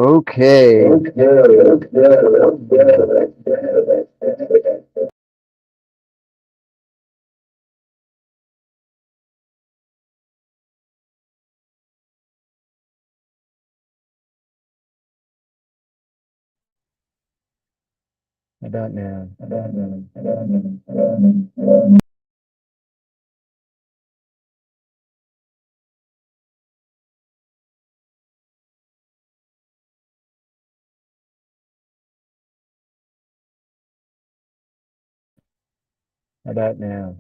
Okay. How about now? How about now?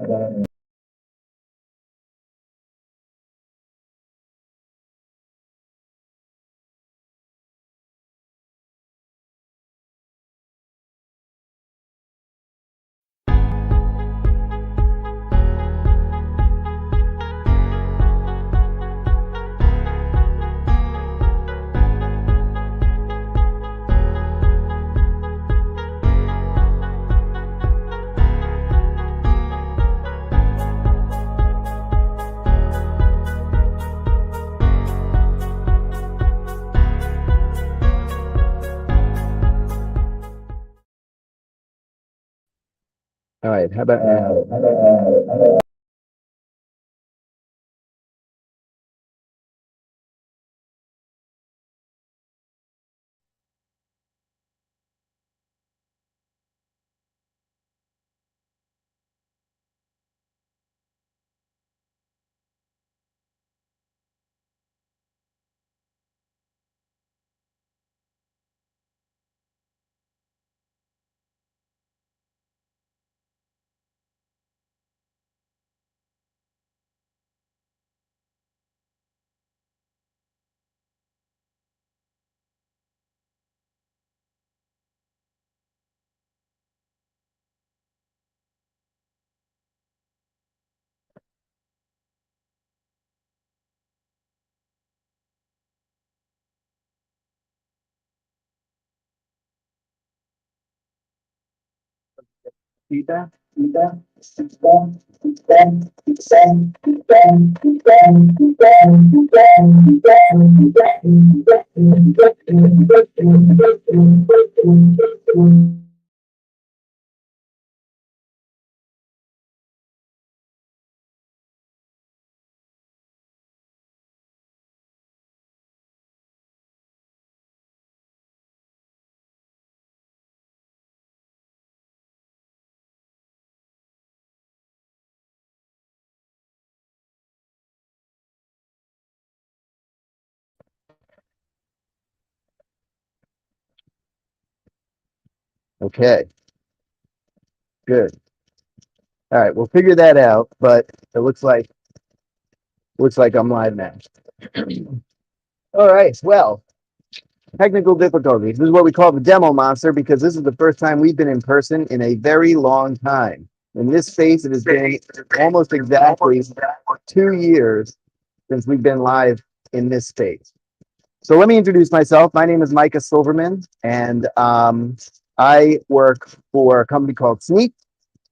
All right, how about now? Feedback? Okay, good. All right, we'll figure that out, but it looks like I'm live now. All right, well, technical difficulties. This is what we call the demo monster because this is the first time we've been in person in a very long time. In this space, it has been almost exactly 2 years since we've been live in this space. So let me introduce myself. My name is Micah Silverman, and I work for a company called Sneak.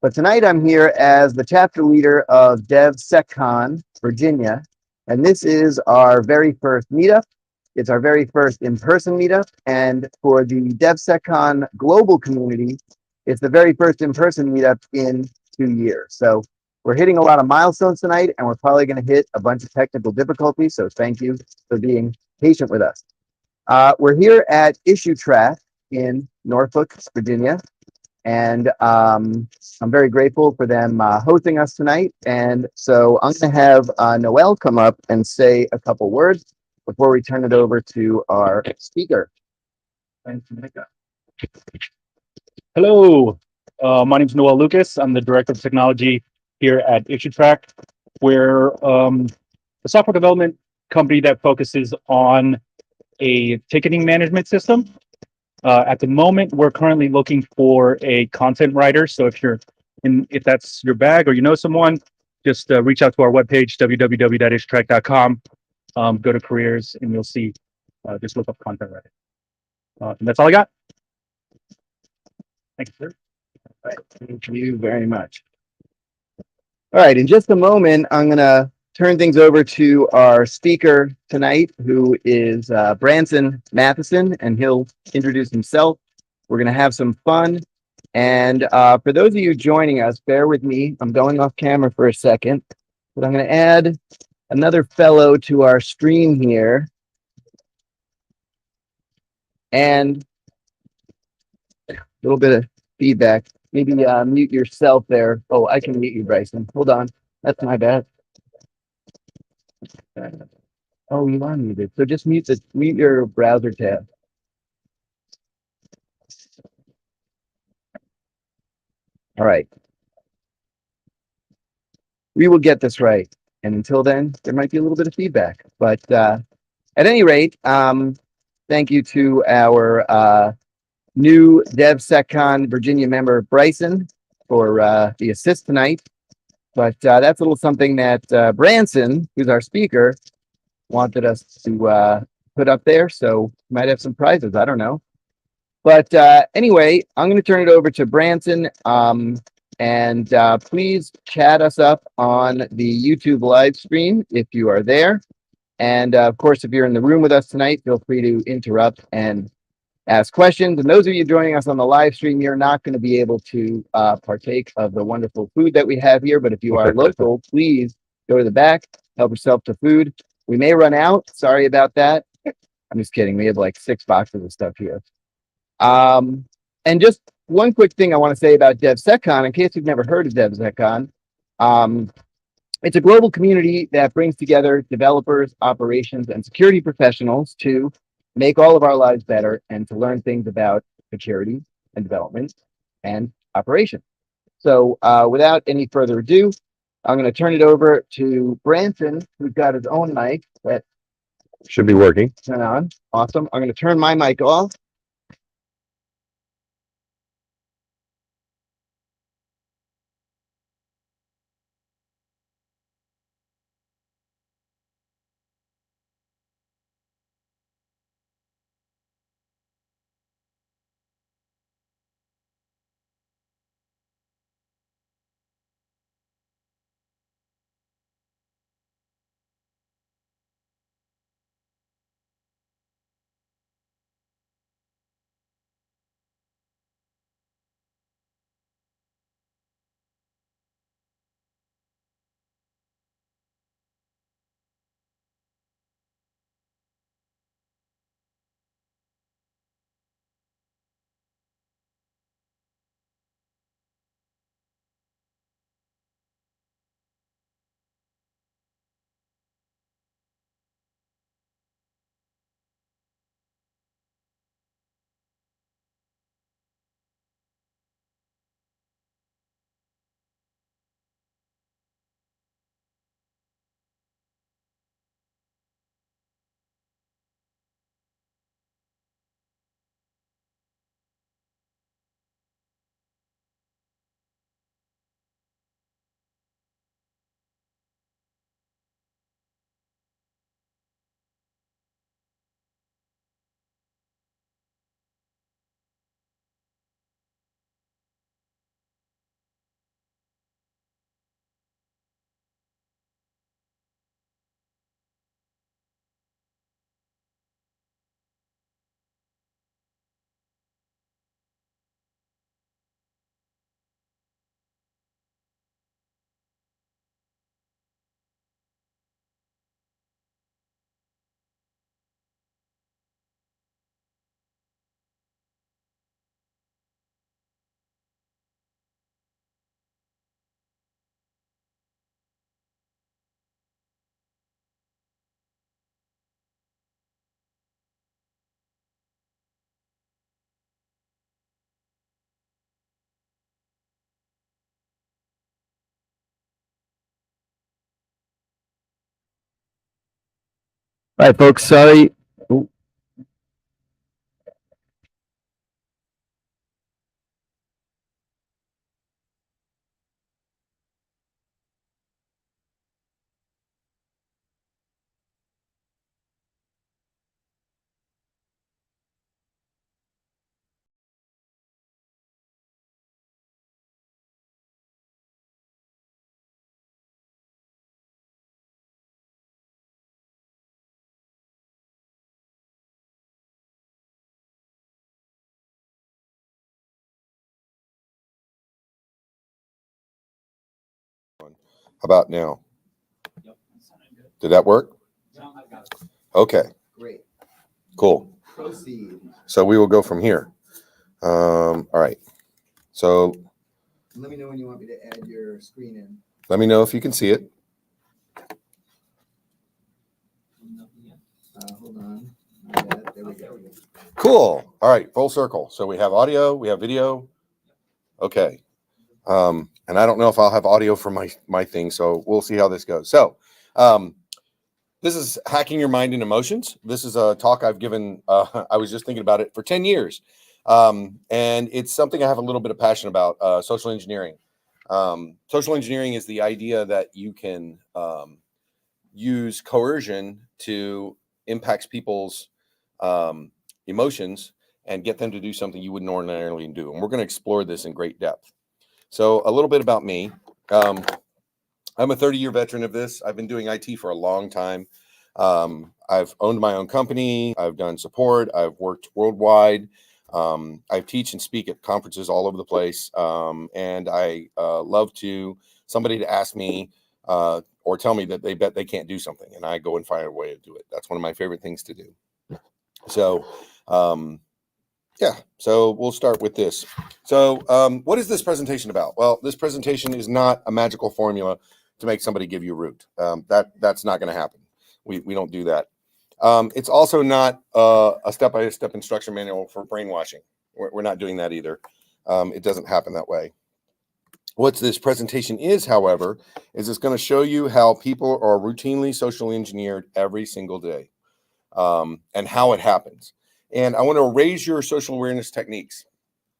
But tonight I'm here as the chapter leader of DevSecCon Virginia, and this is our very first meetup. It's our very first in-person meetup, and for the DevSecCon global community, it's the very first in-person meetup in 2 years. So we're hitting a lot of milestones tonight, and we're probably going to hit a bunch of technical difficulties. So thank you for being patient with us. We're here at Issue Track in Norfolk, Virginia, and I'm very grateful for them hosting us tonight. And so I'm going to have Noel come up and say a couple words before we turn it over to our speaker. Thanks, Micah. Hello, my name is Noel Lucas. I'm the Director of Technology here at IssueTrack. We're a software development company that focuses on a ticketing management system. At the moment, we're currently looking for a content writer. So if that's your bag or you know someone, just reach out to our webpage, www.issuetrack.com. Go to careers and you'll see, just look up content writing. And that's all I got. Thank you, sir. All right, thank you very much. All right, in just a moment, I'm going to turn things over to our speaker tonight, who is Branson Matheson, and he'll introduce himself. We're going to have some fun. And for those of you joining us, bear with me. I'm going off camera for a second, but I'm going to add another fellow to our stream here. And a little bit of feedback. Maybe mute yourself there. Oh, I can mute you, Bryson. Hold on. That's my bad. Oh, you are muted. So just mute your browser tab. All right. We will get this right. And until then, there might be a little bit of feedback. But at any rate, thank you to our new DevSecCon Virginia member, Bryson, for the assist tonight. But that's a little something that Branson, who's our speaker, wanted us to put up there. So might have some prizes. I don't know. But anyway, I'm going to turn it over to Branson. And please chat us up on the YouTube live stream if you are there. And of course, if you're in the room with us tonight, feel free to interrupt and ask questions. And those of you joining us on the live stream, you're not going to be able to partake of the wonderful food that we have here. But if you are local, please go to the back, help yourself to food. We may run out. Sorry about that. I'm just kidding. We have like 6 boxes of stuff here. And just one quick thing I want to say about DevSecCon, in case you've never heard of DevSecCon. It's a global community that brings together developers, operations, and security professionals to make all of our lives better and to learn things about security and development and operation. So without any further ado, I'm going to turn it over to Branson, who's got his own mic that should be working. Turn on. Awesome. I'm going to turn my mic off. All right, folks. Sorry. Ooh. How about now? Did that work? Okay, Great. cool. Proceed. So we will go from here. All right. So Let me know when you want me to add your screen in. let me know if you can see it. Hold on. Not yet. There we go. Cool. All right, full circle. So we have audio, we have video. Okay. And I don't know if I'll have audio for my thing, so we'll see how this goes. So this is Hacking Your Mind and Emotions. This is a talk I've given. I was just thinking about it for 10 years. And it's something I have a little bit of passion about, social engineering. Social engineering is the idea that you can use coercion to impact people's emotions and get them to do something you wouldn't ordinarily do. And we're going to explore this in great depth. So a little bit about me. I'm a 30-year veteran of this. I've been doing IT for a long time. I've owned my own company. I've done support. I've worked worldwide. I teach and speak at conferences all over the place. And I love somebody to ask me or tell me that they bet they can't do something, and I go and find a way to do it. That's one of my favorite things to do. So, yeah, so we'll start with this. So what is this presentation about? Well, this presentation is not a magical formula to make somebody give you root. That's not going to happen. We don't do that. It's also not a step-by-step instruction manual for brainwashing. We're not doing that either. It doesn't happen that way. What this presentation is, however, is it's going to show you how people are routinely socially engineered every single day, and how it happens. And I want to raise your social awareness techniques.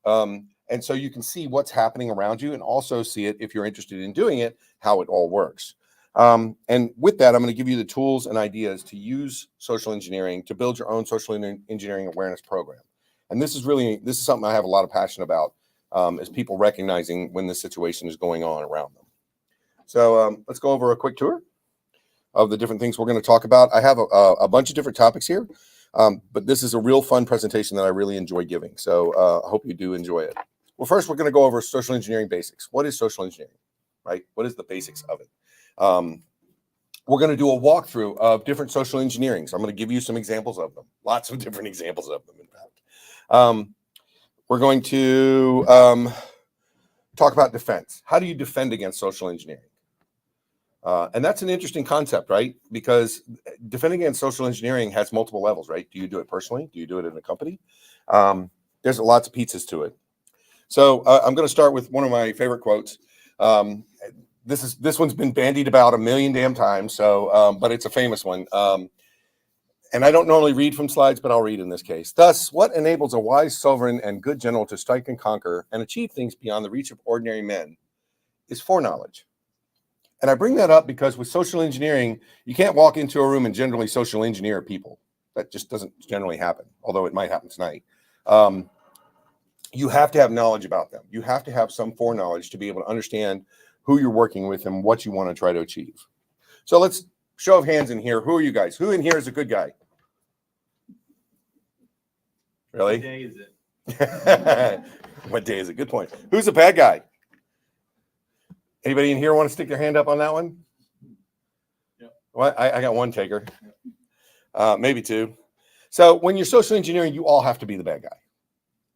And so you can see what's happening around you and also see it, if you're interested in doing it, how it all works. And with that, I'm going to give you the tools and ideas to use social engineering to build your own social engineering awareness program. And this is something I have a lot of passion about, is people recognizing when this situation is going on around them. So let's go over a quick tour of the different things we're going to talk about. I have a bunch of different topics here. But this is a real fun presentation that I really enjoy giving. So I hope you do enjoy it. Well, first, we're going to go over social engineering basics. What is social engineering, right? What is the basics of it? We're going to do a walkthrough of different social engineering. So I'm going to give you some examples of them. Lots of different examples of them, in fact. We're going to talk about defense. How do you defend against social engineering? And that's an interesting concept, right? Because defending against social engineering has multiple levels, right? Do you do it personally? Do you do it in a company? There's lots of pizzas to it. So I'm going to start with one of my favorite quotes. This one's been bandied about a million damn times, but it's a famous one. And I don't normally read from slides, but I'll read in this case. Thus, what enables a wise sovereign and good general to strike and conquer and achieve things beyond the reach of ordinary men is foreknowledge. And I bring that up because with social engineering, you can't walk into a room and generally social engineer people. That just doesn't generally happen, although it might happen tonight. You have to have knowledge about them. You have to have some foreknowledge to be able to understand who you're working with and what you want to try to achieve. So let's show of hands in here. Who are you guys? Who in here is a good guy? Really? What day is it? What day is it? Good point. Who's a bad guy? Anybody in here want to stick their hand up on that one? Yep. Well, I got one taker, maybe two. So when you're social engineering, you all have to be the bad guy.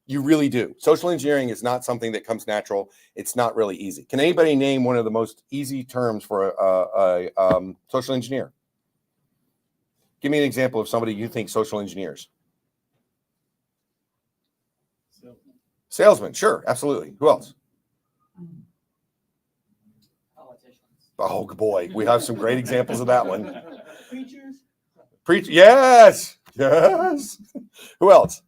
You really do. Social engineering is not something that comes natural. It's not really easy. Can anybody name one of the most easy terms for a social engineer? Give me an example of somebody you think social engineers. Salesman, sure, absolutely. Who else? Oh boy, we have some great examples of that one. Preach, yes. Who else?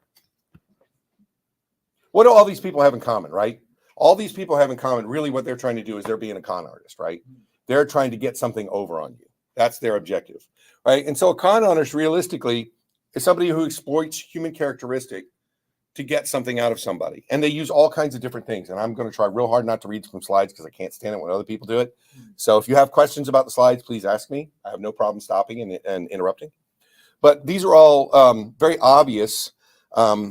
What do all these people have in common, right? All these people have in common, really what they're trying to do is they're being a con artist, right? They're trying to get something over on you. That's their objective, right? And so a con artist realistically is somebody who exploits human characteristic to get something out of somebody. And they use all kinds of different things. And I'm going to try real hard not to read some slides because I can't stand it when other people do it. So if you have questions about the slides, please ask me. I have no problem stopping and interrupting. But these are all very obvious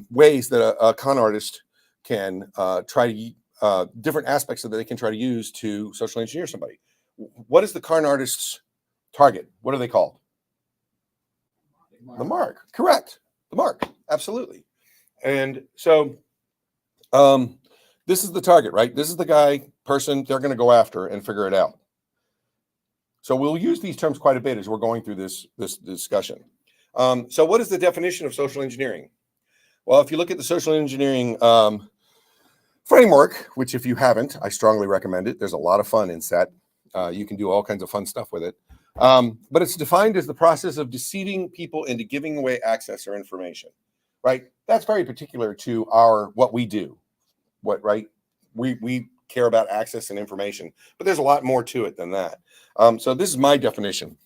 ways that a con artist can try to different aspects that they can try to use to social engineer somebody. What is the con artist's target? What are they called? The mark. Correct. The mark. Absolutely. And so this is the target, right? This is the person they're going to go after and figure it out. So we'll use these terms quite a bit as we're going through this discussion. So what is the definition of social engineering? Well, if you look at the social engineering framework, which if you haven't, I strongly recommend it. There's a lot of fun in SET. You can do all kinds of fun stuff with it. But it's defined as the process of deceiving people into giving away access or information, right? That's very particular to what we do. Right? We care about access and information, but there's a lot more to it than that. So this is my definition.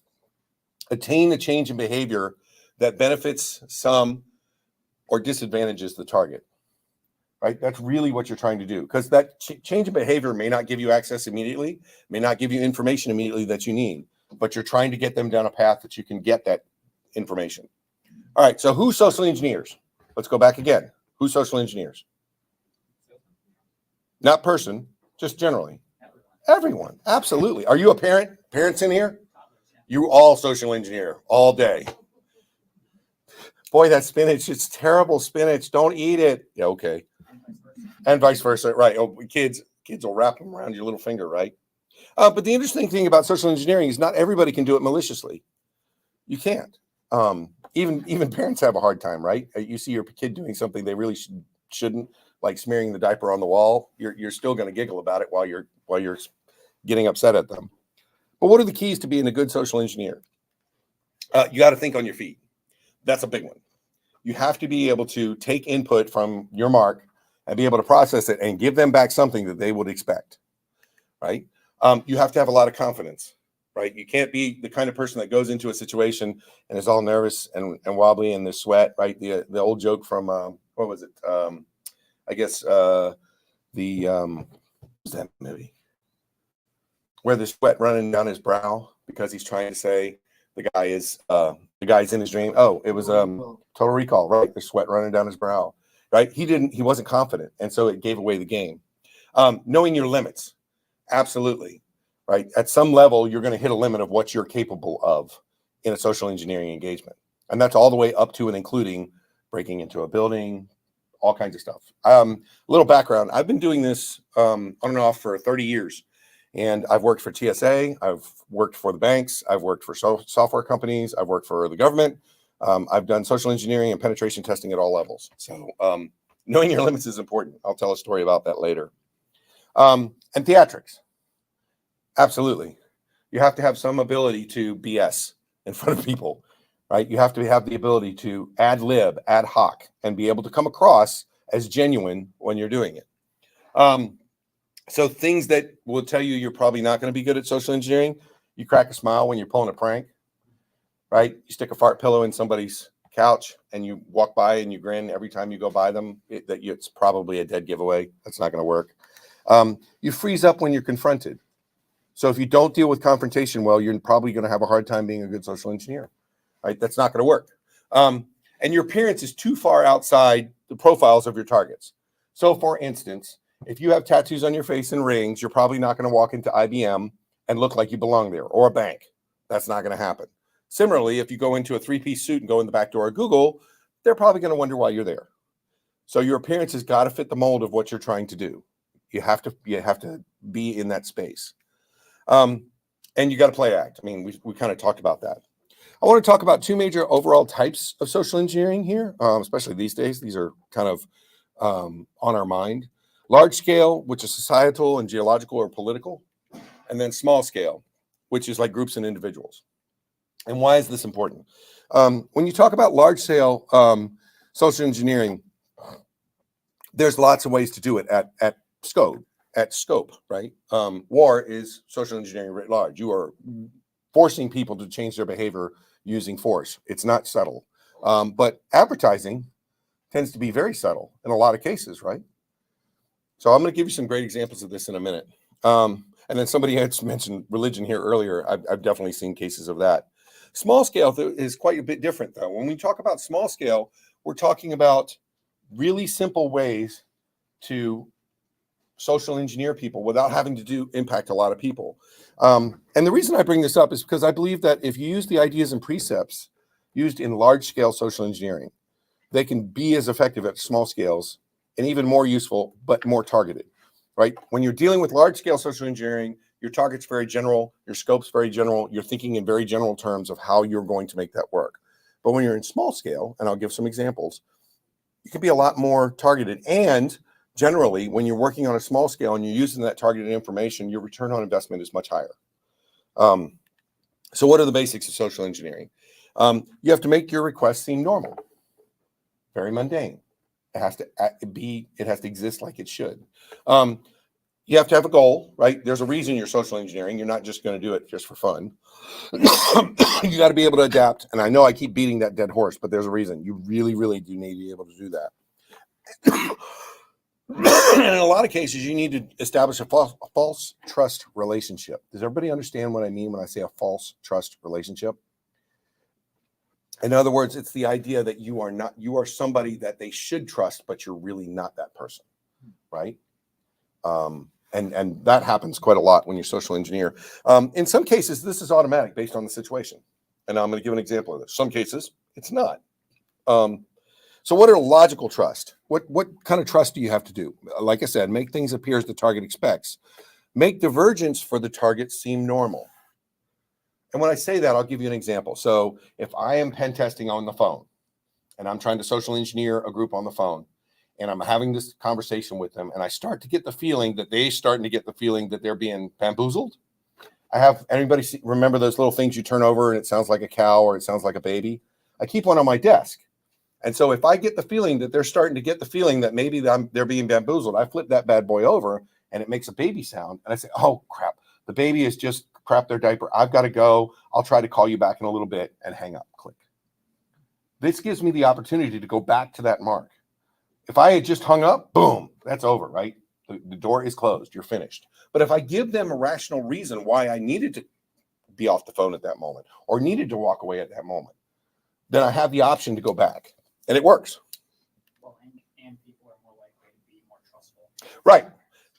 Attain a change in behavior that benefits some or disadvantages the target, right? That's really what you're trying to do, because that change in behavior may not give you access immediately, may not give you information immediately that you need, but you're trying to get them down a path that you can get that information. All right, so who social engineers? Let's go back again. Who social engineers? Not person, just generally. Everyone, absolutely. Are you a parent? Parents in here? You all social engineer all day. Boy, that spinach, it's terrible spinach. Don't eat it. Yeah, okay. And vice versa, right? Oh, kids will wrap them around your little finger, right? But the interesting thing about social engineering is not everybody can do it maliciously. You can't. Even parents have a hard time, right? You see your kid doing something they really shouldn't, like smearing the diaper on the wall. You're still going to giggle about it while you're getting upset at them. But what are the keys to being a good social engineer? You got to think on your feet. That's a big one. You have to be able to take input from your mark and be able to process it and give them back something that they would expect, right? You have to have a lot of confidence, right? You can't be the kind of person that goes into a situation and is all nervous and wobbly in the sweat, right? The old joke from, what was it? I guess what was that movie? Where there's sweat running down his brow because he's trying to say the guy's in his dream. Oh, it was Total Recall, right? There's sweat running down his brow, right? He wasn't confident, and so it gave away the game. Knowing your limits, absolutely, right? At some level, you're going to hit a limit of what you're capable of in a social engineering engagement, and that's all the way up to and including breaking into a building, all kinds of stuff. A little background: I've been doing this on and off for 30 years. And I've worked for TSA, I've worked for the banks, I've worked for software companies, I've worked for the government. I've done social engineering and penetration testing at all levels. So knowing your limits is important. I'll tell a story about that later. And theatrics. Absolutely. You have to have some ability to BS in front of people, right? You have to have the ability to ad lib, ad hoc, and be able to come across as genuine when you're doing it. So things that will tell you you're probably not going to be good at social engineering: you crack a smile when you're pulling a prank, right? You stick a fart pillow in somebody's couch and you walk by and you grin every time you go by them. It's probably a dead giveaway. That's not going to work. You freeze up when you're confronted. So if you don't deal with confrontation well, you're probably going to have a hard time being a good social engineer, right? That's not going to work. And your appearance is too far outside the profiles of your targets. So for instance, if you have tattoos on your face and rings, you're probably not going to walk into IBM and look like you belong there, or a bank. That's not going to happen. Similarly, if you go into a three-piece suit and go in the back door of Google, they're probably going to wonder why you're there. So your appearance has got to fit the mold of what you're trying to do. You have to be in that space. And you got to play act. I mean, we kind of talked about that. I want to talk about two major overall types of social engineering here, especially these days. These are kind of on our mind. Large scale, which is societal and geological or political, and then small scale, which is like groups and individuals. And why is this important? When you talk about large scale social engineering, there's lots of ways to do it at scope, right? War is social engineering writ large. You are forcing people to change their behavior using force. It's not subtle. But advertising tends to be very subtle in a lot of cases, right? So I'm going to give you some great examples of this in a minute. And then somebody had mentioned religion here earlier. I've definitely seen cases of that. Small scale is quite a bit different, though. When we talk about small scale, we're talking about really simple ways to social engineer people without having to impact a lot of people. And the reason I bring this up is because I believe that if you use the ideas and precepts used in large scale social engineering, they can be as effective at small scales and even more useful, but more targeted, right? When you're dealing with large scale social engineering, your target's very general, your scope's very general, you're thinking in very general terms of how you're going to make that work. But when you're in small scale, and I'll give some examples, you can be a lot more targeted. And generally, when you're working on a small scale and you're using that targeted information, your return on investment is much higher. So what are the basics of social engineering? You have to make your request seem normal, very mundane. It has to exist like it should. You have to have a goal, right? There's a reason you're social engineering. You're not just going to do it just for fun. You got to be able to adapt. And I know I keep beating that dead horse, but there's a reason. You really, really do need to be able to do that. And in a lot of cases, you need to establish a false trust relationship. Does everybody understand what I mean when I say a false trust relationship? In other words, it's the idea that you are somebody that they should trust, but you're really not that person, right? And that happens quite a lot when you're social engineer. In some cases, this is automatic based on the situation. And I'm going to give an example of this. Some cases, it's not. So what are logical trust? What kind of trust do you have to do? Like I said, make things appear as the target expects. Make divergence for the target seem normal. And when I say that, I'll give you an example. So if I am pen testing on the phone and I'm trying to social engineer a group on the phone and I'm having this conversation with them and I start to get the feeling that they're being bamboozled. Anybody remember those little things you turn over and it sounds like a cow or it sounds like a baby? I keep one on my desk. And so if I get the feeling that they're starting to get the feeling that maybe they're being bamboozled, I flip that bad boy over and it makes a baby sound. And I say, oh, crap, the baby has just crapped their diaper. I've got to go. I'll try to call you back in a little bit and hang up. Click. This gives me the opportunity to go back to that mark. If I had just hung up, boom, that's over, right? The door is closed. You're finished. But if I give them a rational reason why I needed to be off the phone at that moment or needed to walk away at that moment, then I have the option to go back. And it works. Well, and people are more likely to be more trustful. Right.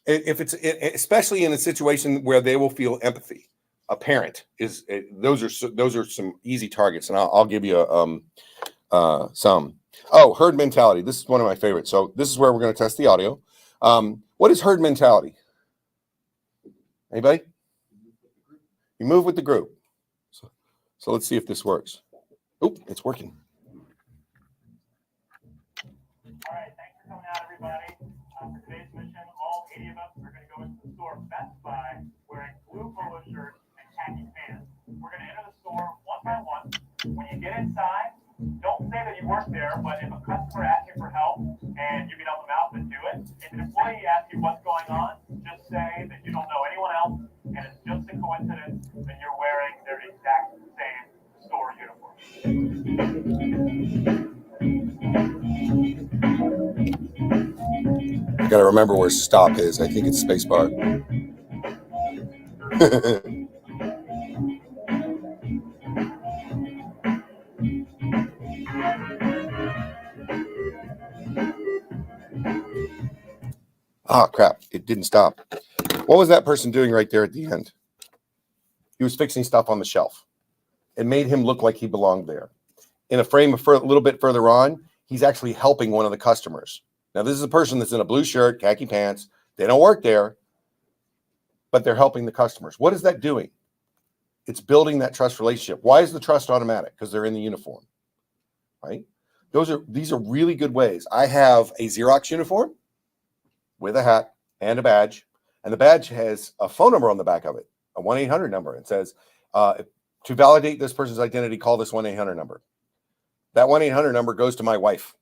If it's especially in a situation where they will feel empathy. A parent is those are some easy targets, and I'll give you some. Oh, herd mentality. This is one of my favorites. So this is where we're going to test the audio. What is herd mentality? Anybody? You move with the group. So let's see if this works. Oop, it's working. All right, thanks for coming out, everybody. For today's mission, all 80 of us are going to go into the store Best Buy wearing blue polo shirts and khaki pants. We're going to enter the store one by one. When you get inside, don't say that you work there, but if a customer asks you for help and you can help them out, then do it. If an employee asks you what's going on, just say that you don't know anyone else and it's just a coincidence that you're wearing their exact same store uniform. I got to remember where stop is. I think it's spacebar. Ah, crap. It didn't stop. What was that person doing right there at the end? He was fixing stuff on the shelf. It made him look like he belonged there. In a frame a little bit further on, he's actually helping one of the customers. Now, this is a person that's in a blue shirt, khaki pants. They don't work there, but they're helping the customers. What is that doing? It's building that trust relationship. Why is the trust automatic? Because they're in the uniform, right? These are really good ways. I have a Xerox uniform with a hat and a badge, and the badge has a phone number on the back of it, a 1-800 number. It says, to validate this person's identity, call this 1-800 number. That 1-800 number goes to my wife,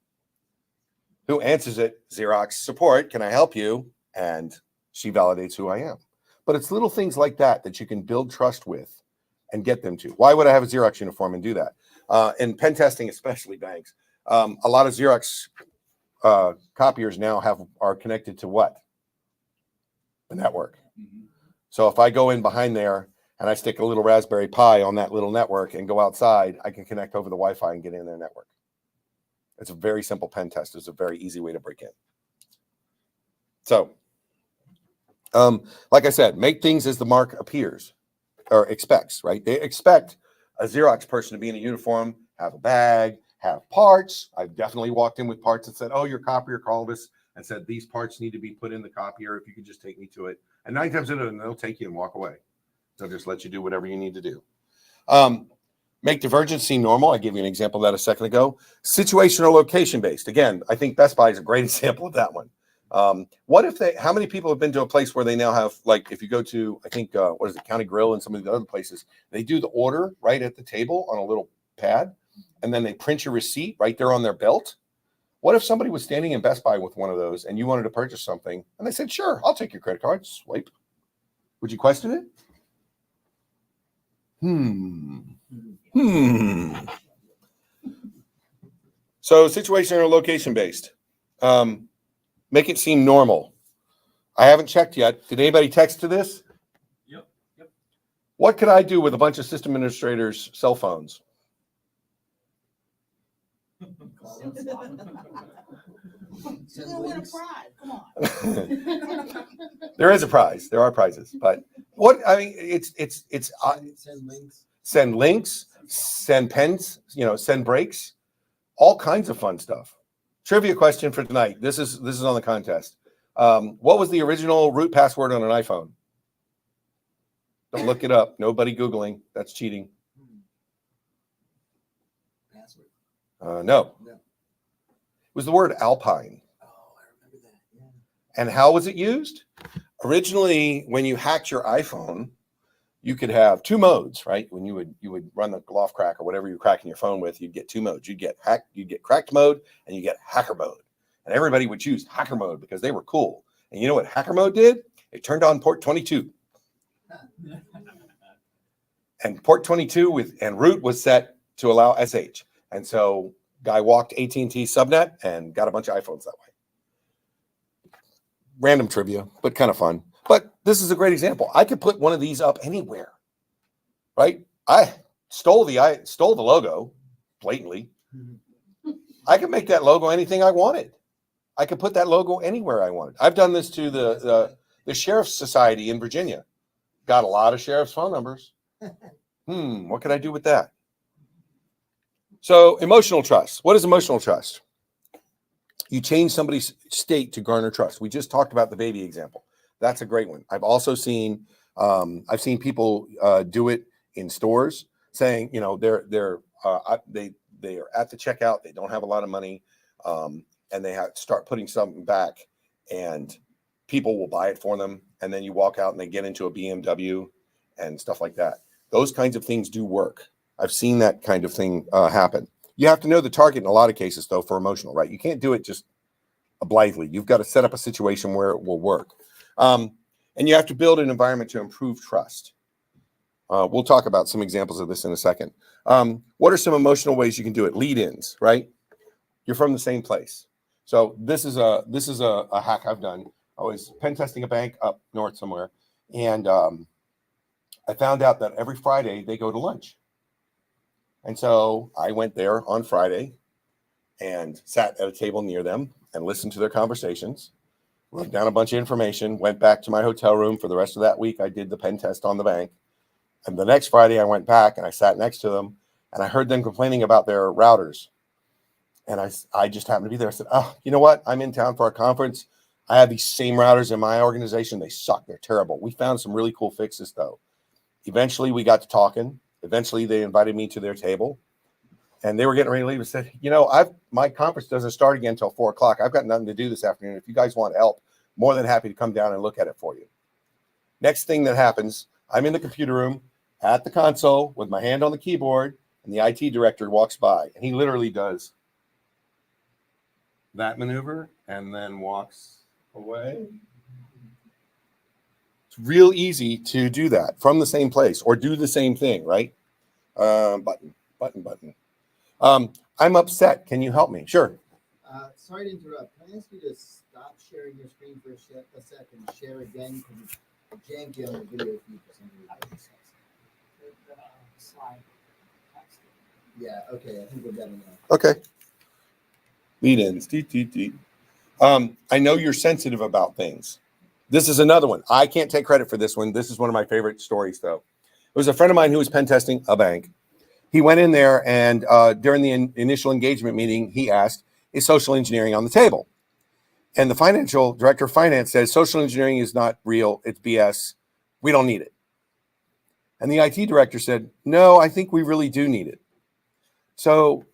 who answers it, Xerox support, can I help you? And she validates who I am. But it's little things like that that you can build trust with and get them to. Why would I have a Xerox uniform and do that? In pen testing, especially banks, a lot of Xerox copiers now are connected to what? The network. So if I go in behind there and I stick a little Raspberry Pi on that little network and go outside, I can connect over the Wi-Fi and get in their network. It's a very simple pen test. It's a very easy way to break in. So Like I said, make things as the mark appears or expects, right? They expect a Xerox person to be in a uniform, have a bag, have parts. I've definitely walked in with parts and said, oh, your copier called us and said, these parts need to be put in the copier. If you could just take me to it. And 9 times out of 10, they'll take you and walk away. They'll just let you do whatever you need to do. Make divergence seem normal. I gave you an example of that a second ago. Situational location based. Again, I think Best Buy is a great example of that one. What if how many people have been to a place where they now have, like, if you go to, I think, what is it, County Grill and some of the other places, they do the order right at the table on a little pad, and then they print your receipt right there on their belt. What if somebody was standing in Best Buy with one of those and you wanted to purchase something and they said, sure, I'll take your credit card, swipe. Would you question it? So situational or location based. Make it seem normal. I haven't checked yet. Did anybody text to this? Yep. What could I do with a bunch of system administrators' cell phones? There is a prize. There are prizes, but what I mean, it's send links, send pens, send breaks, all kinds of fun stuff. Trivia question for tonight. This is on the contest. What was the original root password on an iPhone? Don't look it up. Nobody Googling. That's cheating. No. It was the word Alpine. Oh, I remember that. Yeah. And how was it used? Originally, when you hacked your iPhone, you could have 2 modes, right? When you would run the Gloff crack or whatever you're cracking your phone with, you'd get 2 modes. You'd get cracked mode, and you get hacker mode. And everybody would choose hacker mode because they were cool. And you know what hacker mode did? It turned on port 22. And port 22 and root was set to allow SH. And so guy walked AT&T subnet and got a bunch of iPhones that way. Random trivia, but kind of fun. But this is a great example. I could put one of these up anywhere, right? I stole the logo blatantly. I could make that logo anything I wanted. I could put that logo anywhere I wanted. I've done this to the Sheriff's Society in Virginia. Got a lot of sheriff's phone numbers. What could I do with that? So emotional trust. What is emotional trust? You change somebody's state to garner trust. We just talked about the baby example. That's a great one. I've also seen people do it in stores, saying, they are at the checkout. They don't have a lot of money, and they have to start putting something back, and people will buy it for them. And then you walk out and they get into a BMW and stuff like that. Those kinds of things do work. I've seen that kind of thing happen. You have to know the target in a lot of cases, though, for emotional, right? You can't do it just blithely. You've got to set up a situation where it will work. And you have to build an environment to improve trust. We'll talk about some examples of this in a second. What are some emotional ways you can do it? Lead-ins, right? You're from the same place. So this is a hack I've done. I was pen testing a bank up north somewhere, and I found out that every Friday they go to lunch. And so I went there on Friday and sat at a table near them and listened to their conversations, wrote down a bunch of information, went back to my hotel room. For the rest of that week, I did the pen test on the bank. And the next Friday, I went back and I sat next to them, and I heard them complaining about their routers. And I just happened to be there. I said, oh, you know what? I'm in town for a conference. I have these same routers in my organization. They suck. They're terrible. We found some really cool fixes, though. Eventually, we got to talking. Eventually, they invited me to their table, and they were getting ready to leave and said, my conference doesn't start again until 4:00. I've got nothing to do this afternoon. If you guys want help, more than happy to come down and look at it for you. Next thing that happens, I'm in the computer room at the console with my hand on the keyboard, and the IT director walks by, and he literally does that maneuver and then walks away. It's real easy to do that from the same place or do the same thing, right? Button. I'm upset. Can you help me? Sure. Sorry to interrupt. Can I ask you to stop sharing your screen for a second and share again? Because it's janky on the video feed for some reason. Slide. Yeah, okay. I think we're better now. Okay. Lead-ins. I know you're sensitive about things. This is another one. I can't take credit for this one. This is one of my favorite stories, though. It was a friend of mine who was pen testing a bank. He went in there, and during the initial engagement meeting, he asked, is social engineering on the table? And the financial director of finance says, social engineering is not real. It's BS. We don't need it. And the IT director said, no, I think we really do need it. So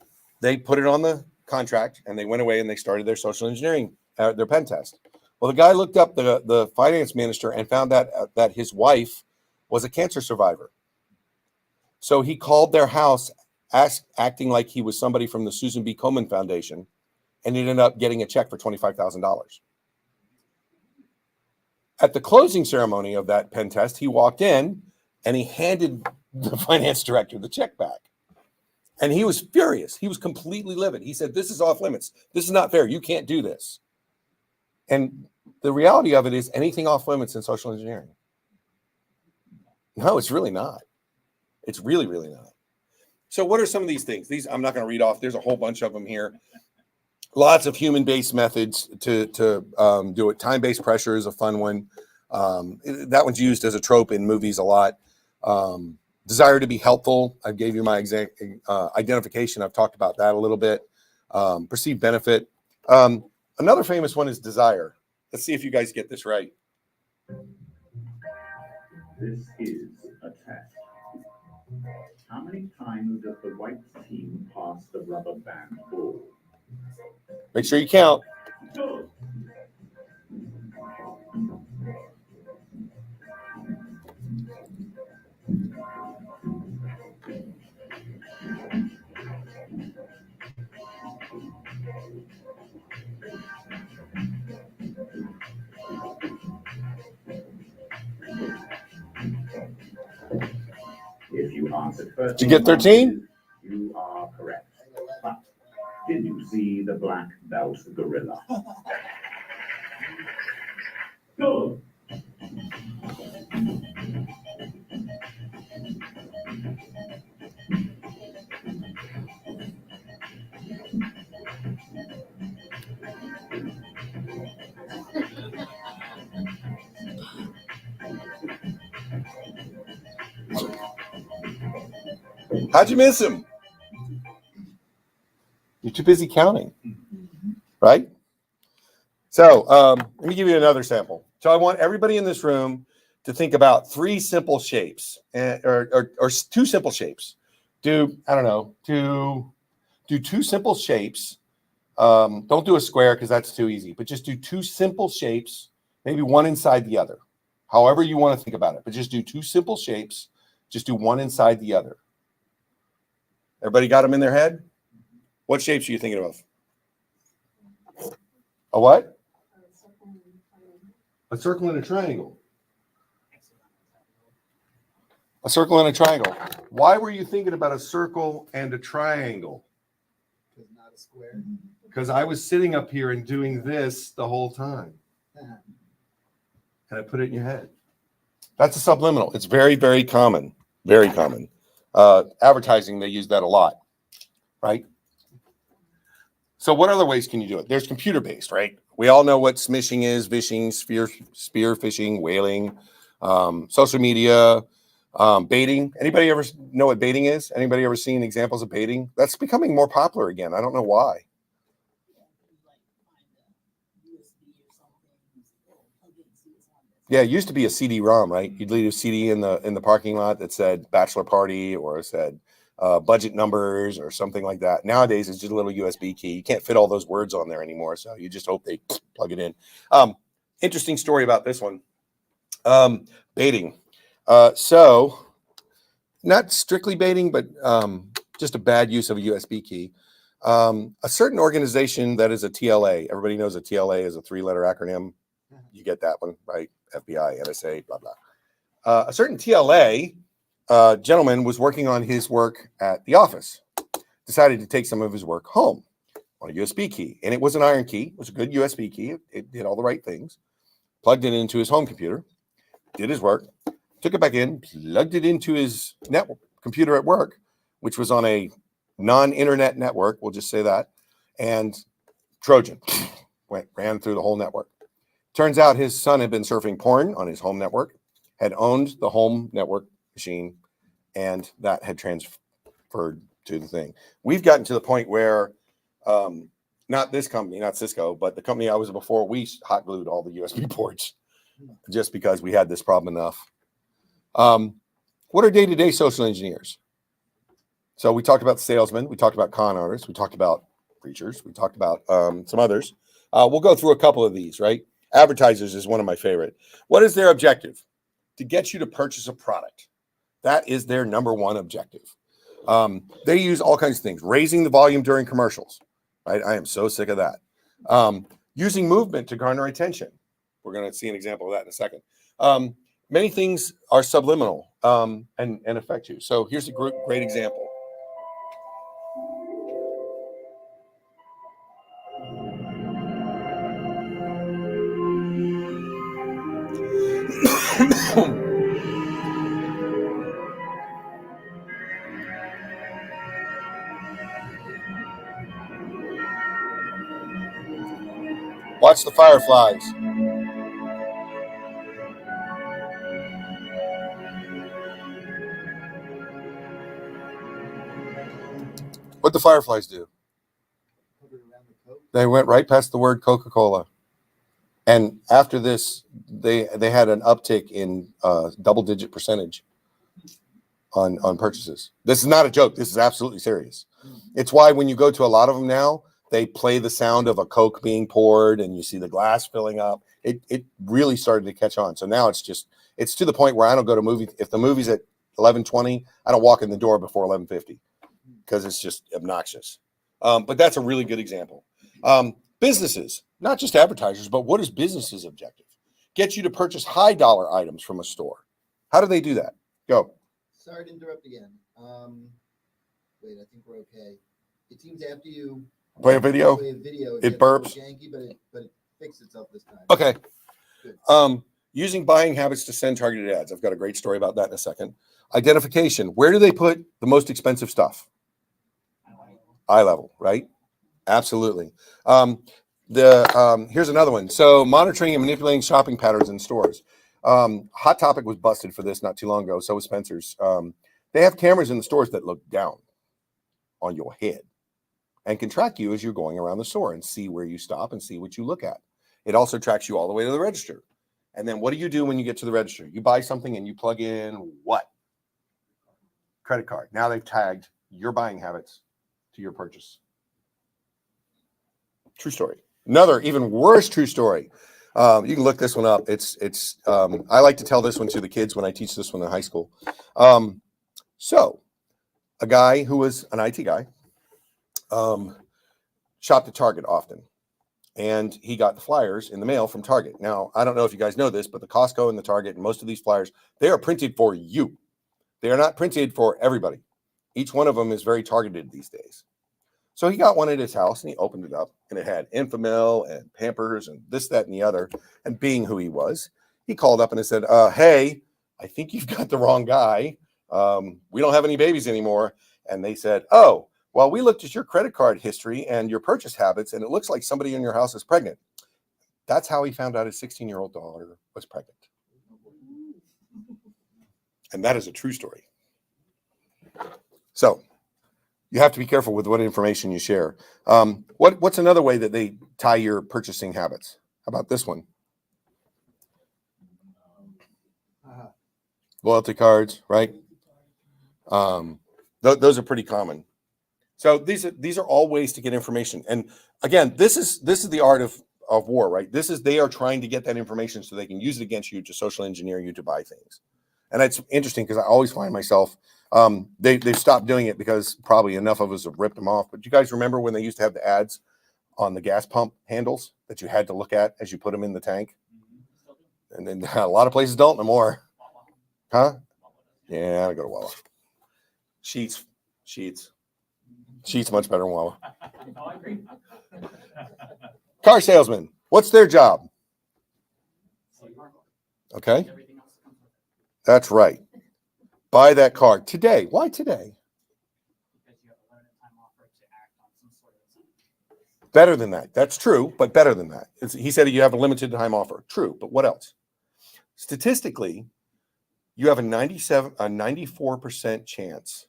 they put it on the contract, and they went away and they started their social engineering, their pen test. Well, the guy looked up the finance minister and found that his wife was a cancer survivor. So he called their house, acting like he was somebody from the Susan B. Komen Foundation, and he ended up getting a check for $25,000. At the closing ceremony of that pen test, he walked in and he handed the finance director the check back. And he was furious. He was completely livid. He said, this is off limits. This is not fair. You can't do this. And the reality of it is anything off limits in social engineering. No, it's really not. It's really, really not. So what are some of these things? These I'm not going to read off. There's a whole bunch of them here. Lots of human-based methods to do it. Time-based pressure is a fun one. That one's used as a trope in movies a lot. Desire to be helpful. I gave you my identification. I've talked about that a little bit. Perceived benefit. Another famous one is desire. Let's see if you guys get this right. This is a test. How many times does the white team pass the rubber band ball? Make sure you count. Go. If you answered first, Did you get 13? You are correct. But did you see the black belt gorilla? Go. How'd you miss him? You're too busy counting, right? So let me give you another sample. So I want everybody in this room to think about three simple shapes, or two simple shapes. Do two simple shapes. Don't do a square because that's too easy, but just do two simple shapes, maybe one inside the other. However you want to think about it, but just do two simple shapes. Just do one inside the other. Everybody got them in their head? What shapes are you thinking of? A what? A circle and a triangle. A circle and a triangle. Why were you thinking about a circle and a triangle? Because not a square. Because I was sitting up here and doing this the whole time. And I put it in your head. That's a subliminal. It's very, very common. Very common. Advertising, they use that a lot, right? So what other ways can you do it? There's computer-based, right? We all know what smishing is, vishing, spear phishing, whaling, social media, baiting. Anybody ever know what baiting is? Anybody ever seen examples of baiting? That's becoming more popular again. I don't know why. Yeah, it used to be a CD-ROM, right? You'd leave a CD in the parking lot that said bachelor party or said budget numbers or something like that. Nowadays, it's just a little USB key. You can't fit all those words on there anymore, so you just hope they plug it in. Interesting story about this one. Baiting. So not strictly baiting, but just a bad use of a USB key. A certain organization that is a TLA. Everybody knows a TLA is a three-letter acronym. You get that one, right? FBI, NSA, blah, blah. A certain TLA gentleman was working on his work at the office, decided to take some of his work home on a USB key. And it was an iron key. It was a good USB key. It did all the right things. Plugged it into his home computer, did his work, took it back in, plugged it into his network computer at work, which was on a non-internet network, we'll just say that, and Trojan ran through the whole network. Turns out his son had been surfing porn on his home network, had owned the home network machine, and that had transferred to the thing. We've gotten to the point where, not this company, not Cisco, but the company I was before, we hot glued all the USB ports just because we had this problem enough. What are day-to-day social engineers? So we talked about salesmen, we talked about con artists, we talked about preachers, we talked about some others. We'll go through a couple of these, right? Advertisers is one of my favorite. What is their objective? To get you to purchase a product. That is their number one objective. They use all kinds of things, raising the volume during commercials, right? I am so sick of that. Using movement to garner attention. We're going to see an example of that in a second. Many things are subliminal and affect you. So here's a great example. Watch the fireflies. What'd the fireflies do? They went right past the word Coca-Cola. And after this, they had an uptick in double-digit percentage on purchases. This is not a joke. This is absolutely serious. It's why when you go to a lot of them now, they play the sound of a Coke being poured and you see the glass filling up. It really started to catch on. So now it's to the point where I don't go to movies. If the movie's at 11:20, I don't walk in the door before 11:50 because it's just obnoxious. But that's a really good example. Businesses, not just advertisers, but what is businesses' objective? Get you to purchase high dollar items from a store. How do they do that? Go. Sorry to interrupt again. Wait, I think we're okay. It seems after you Play a video. it It gets a little burps. janky, but it fixed itself this time. Okay. Good. Using buying habits to send targeted ads. I've got a great story about that in a second. Identification. Where do they put the most expensive stuff? Eye level, right? Absolutely. Here's another one. So monitoring and manipulating shopping patterns in stores. Hot Topic was busted for this not too long ago. So was Spencer's. They have cameras in the stores that look down on your head and can track you as you're going around the store and see where you stop and see what you look at. It also tracks you all the way to the register. And then what do you do when you get to the register? You buy something and you plug in what? Credit card. Now they've tagged your buying habits to your purchase. True story. Another even worse true story. You can look this one up. I like to tell this one to the kids when I teach this one in high school. So a guy who was an IT guy shopped at Target often, and he got the flyers in the mail from Target. Now, I don't know if you guys know this, but the Costco and the Target and most of these flyers, they are printed for you. They are not printed for everybody. Each one of them is very targeted these days. So he got one at his house and he opened it up and it had Enfamil and Pampers and this, that, and the other. And being who he was, he called up and he said, hey, I think you've got the wrong guy. We don't have any babies anymore. And they said, oh, well, we looked at your credit card history and your purchase habits, and it looks like somebody in your house is pregnant. That's how he found out his 16-year-old daughter was pregnant. And that is a true story. So you have to be careful with what information you share. What's another way that they tie your purchasing habits? How about this one? Loyalty cards, right? Those are pretty common. So these are all ways to get information. And again, this is the art of war, right? They are trying to get that information so they can use it against you to social engineer you to buy things. And it's interesting because I always find myself, they've stopped doing it because probably enough of us have ripped them off. But you guys remember when they used to have the ads on the gas pump handles that you had to look at as you put them in the tank? And then a lot of places don't no more. Huh? Yeah, I go to Wawa. Sheets, much better than Wawa. Oh, I agree. Car salesman, what's their job? Okay, Everything else comes with it. that's right. Buy that car today. Why today? Because you have a limited time offer to act on some sort of incentive. Better than that. That's true, but better than that. He said you have a limited time offer. True, but what else? Statistically, you have a 94% chance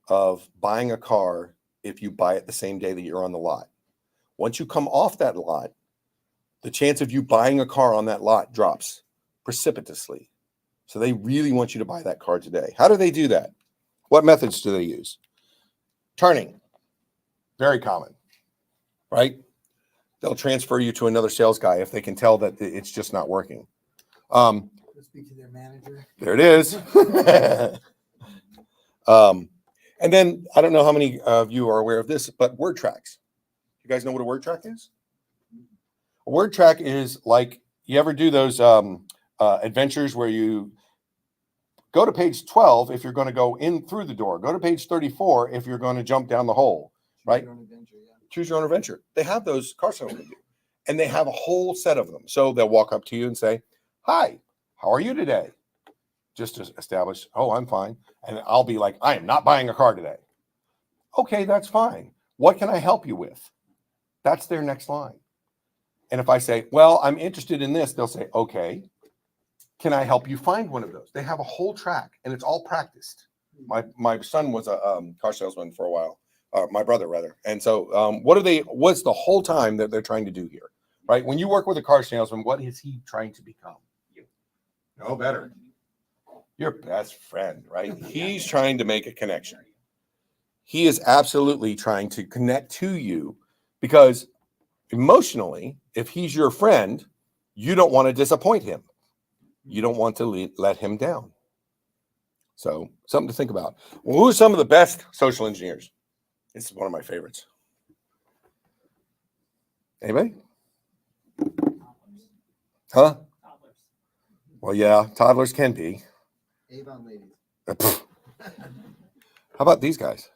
of buying a car if you buy it the same day that you're on the lot. Once you come off that lot, the chance of you buying a car on that lot drops precipitously. So they really want you to buy that car today. How do they do that? What methods do they use? Turning. Very common, right? They'll transfer you to another sales guy if they can tell that it's just not working. Speak to their manager. There it is. And then I don't know how many of you are aware of this, but word tracks. You guys know what a word track is? A word track is like, you ever do those adventures where you go to page 12 if you're going to go in through the door, go to page 34 if you're going to jump down the hole, right? Choose your own adventure. They have those car salesmen do, and they have a whole set of them. So they'll walk up to you and say, "Hi, how are you today?" Just to establish, "Oh, I'm fine." And I'll be like, "I am not buying a car today." "Okay, that's fine. What can I help you with?" That's their next line. And if I say, "Well, I'm interested in this," they'll say, "Okay, can I help you find one of those?" They have a whole track, and it's all practiced. My son was a car salesman for a while, my brother rather. And so what's the whole time that they're trying to do here, right? When you work with a car salesman, what is he trying to become? You. No better. Your best friend, right? He's trying to make a connection. He is absolutely trying to connect to you because emotionally, if he's your friend, you don't want to disappoint him. You don't want to let him down. So something to think about. Well, who are some of the best social engineers? This is one of my favorites. Anybody? Huh? Toddlers. Well, yeah, toddlers can be. Avon ladies. How about these guys?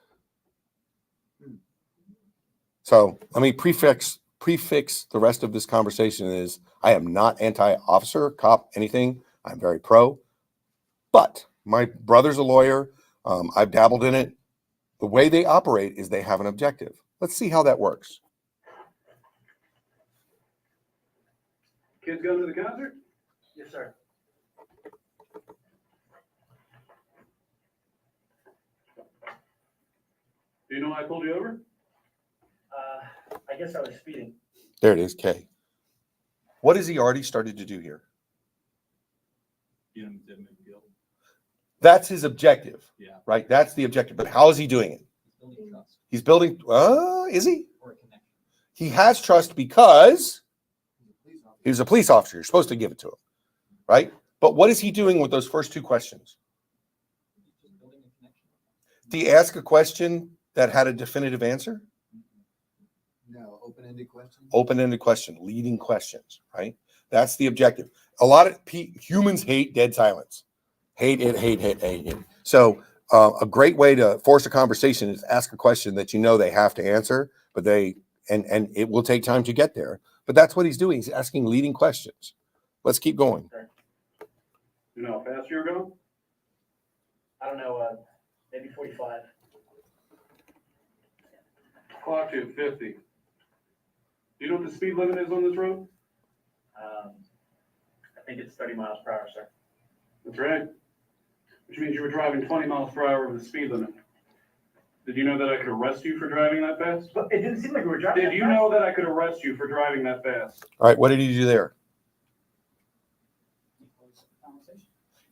So let me prefix the rest of this conversation is I am not anti-officer, cop, anything. I'm very pro. But my brother's a lawyer. I've dabbled in it. The way they operate is they have an objective. Let's see how that works. Kids going to the concert? Yes, sir. Do you know why I pulled you over? I guess I was speeding. There it is, K. What has he already started to do here? That's his objective. Yeah. Right? That's the objective. But how is he doing it? He's building, is he? He has trust because he was a police officer. You're supposed to give it to him. Right? But what is he doing with those first two questions? Did he ask a question that had a definitive answer? No, open-ended question. Open-ended question, leading questions, right? That's the objective. A lot of humans hate dead silence. Hate it. So a great way to force a conversation is ask a question that you know they have to answer, but and it will take time to get there. But that's what he's doing. He's asking leading questions. Let's keep going. You know how fast you're going? I don't know, maybe 45. Clock you at 50. Do you know what the speed limit is on this road? I think it's 30 miles per hour, sir. That's right. Which means you were driving 20 miles per hour over the speed limit. Did you know that I could arrest you for driving that fast? But it didn't seem like we were driving. Did you know that I could arrest you for driving that fast? All right, what did he do there?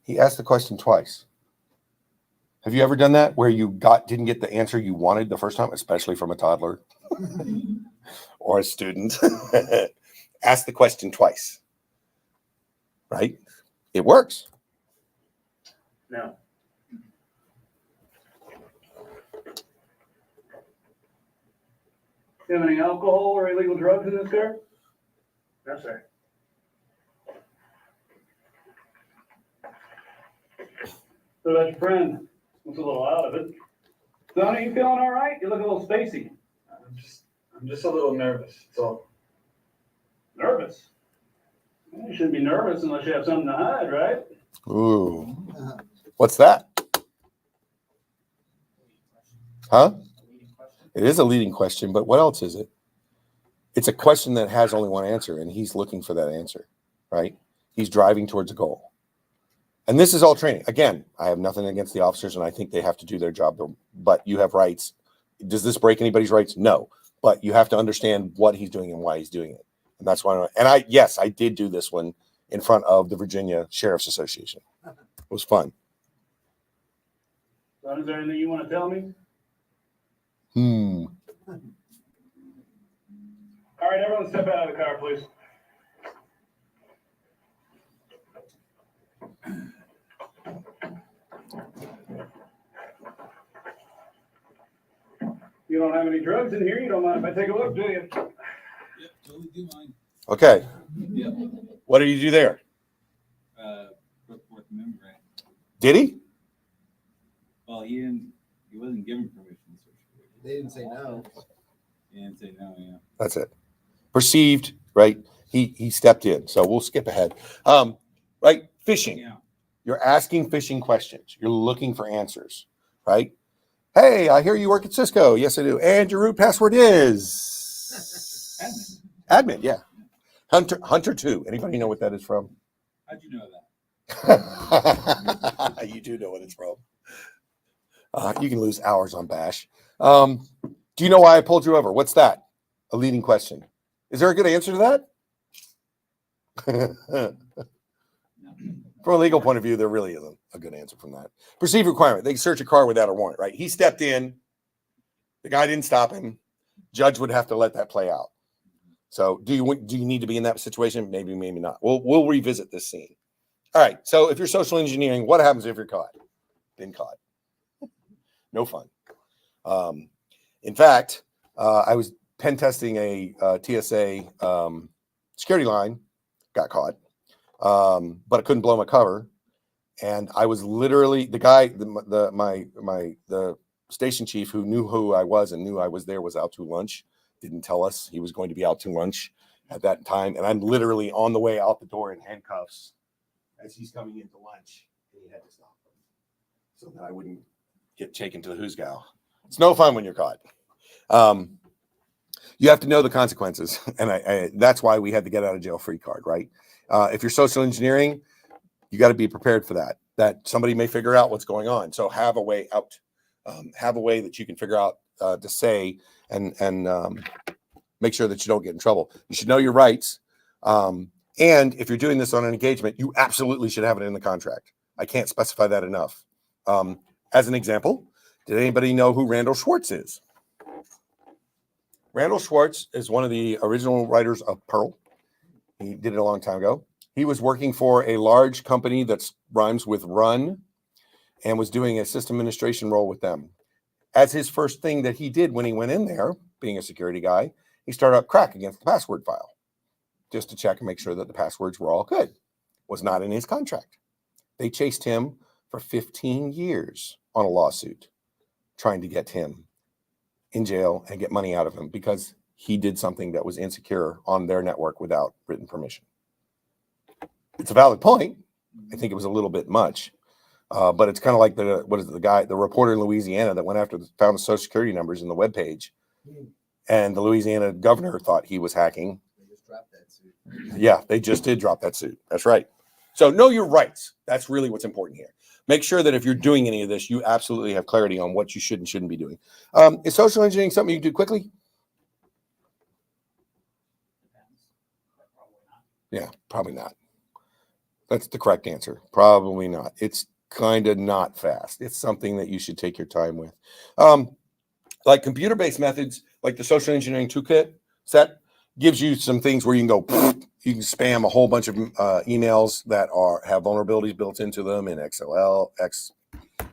He asked the question twice. Have you ever done that where you didn't get the answer you wanted the first time, especially from a toddler or a student? Ask the question twice. Right? It works. No. You have any alcohol or illegal drugs in this car? No, sir. What about your friend? Looks a little out of it. Sonny, you feeling all right? You look a little spacey. I'm just a little nervous. That's all. Nervous? Well, you shouldn't be nervous unless you have something to hide, right? Ooh. What's that? Huh? It is a leading question, but what else is it? It's a question that has only one answer, and he's looking for that answer, right? He's driving towards a goal. And this is all training. Again, I have nothing against the officers, and I think they have to do their job, but you have rights. Does this break anybody's rights? No. But you have to understand what he's doing and why he's doing it. And that's why, yes, I did do this one in front of the Virginia Sheriff's Association. It was fun. Son, is there anything you want to tell me? All right, everyone step out of the car, please. You don't have any drugs in here? You don't mind if I take a look, do you? Yep, totally do mine. Okay. Yep. What did you do there? Put Fourth Amendment right. Did he? Well, he wasn't given permission to search. They didn't say no. He didn't say no, yeah. That's it. Perceived, right? He stepped in. So we'll skip ahead. Right? Fishing. Yeah. You're asking fishing questions. You're looking for answers, right? Hey, I hear you work at Cisco. Yes, I do. And your root password is admin. Yeah. Hunter 2. Anybody know what that is from? How'd you know that? You do know what it's from. You can lose hours on Bash. Do you know why I pulled you over? What's that? A leading question. Is there a good answer to that? From a legal point of view, there really isn't a good answer from that. Perceived requirement. They can search a car without a warrant, right? He stepped in. The guy didn't stop him. Judge would have to let that play out. So do you need to be in that situation? Maybe, maybe not. We'll revisit this scene. All right. So if you're social engineering, what happens if you're caught? Been caught. No fun. In fact, I was pen testing a TSA security line, got caught, but I couldn't blow my cover, and I was literally the guy, the station chief who knew who I was and knew I was there was out to lunch. Didn't tell us he was going to be out to lunch at that time, and I'm literally on the way out the door in handcuffs as he's coming into lunch, and he had to stop him so that I wouldn't get taken to the hoosgow. It's no fun when you're caught. You have to know the consequences, and that's why we had the get out of jail free card, right? If you're social engineering, you got to be prepared for that somebody may figure out what's going on. So have a way out, have a way that you can figure out to say and make sure that you don't get in trouble. You should know your rights. And if you're doing this on an engagement, you absolutely should have it in the contract. I can't specify that enough. As an example, did anybody know who Randall Schwartz is? Randall Schwartz is one of the original writers of Pearl. He did it a long time ago. He was working for a large company that rhymes with run and was doing a system administration role with them. As his first thing that he did when he went in there, being a security guy, he started up crack against the password file just to check and make sure that the passwords were all good. Was not in his contract. They chased him for 15 years on a lawsuit trying to get him in jail and get money out of him because he did something that was insecure on their network without written permission. It's a valid point. I think it was a little bit much, but it's kind of like the reporter in Louisiana that went after found the social security numbers in the webpage, and the Louisiana governor thought he was hacking. They just dropped that suit. Yeah, they just did drop that suit. That's right. So know your rights. That's really what's important here. Make sure that if you're doing any of this, you absolutely have clarity on what you should and shouldn't be doing. Is social engineering something you can do quickly? Yeah, probably not. That's the correct answer. Probably not. It's kind of not fast. It's something that you should take your time with. Like computer-based methods, like the social engineering toolkit set, gives you some things where you can go, you can spam a whole bunch of emails that have vulnerabilities built into them in XLS,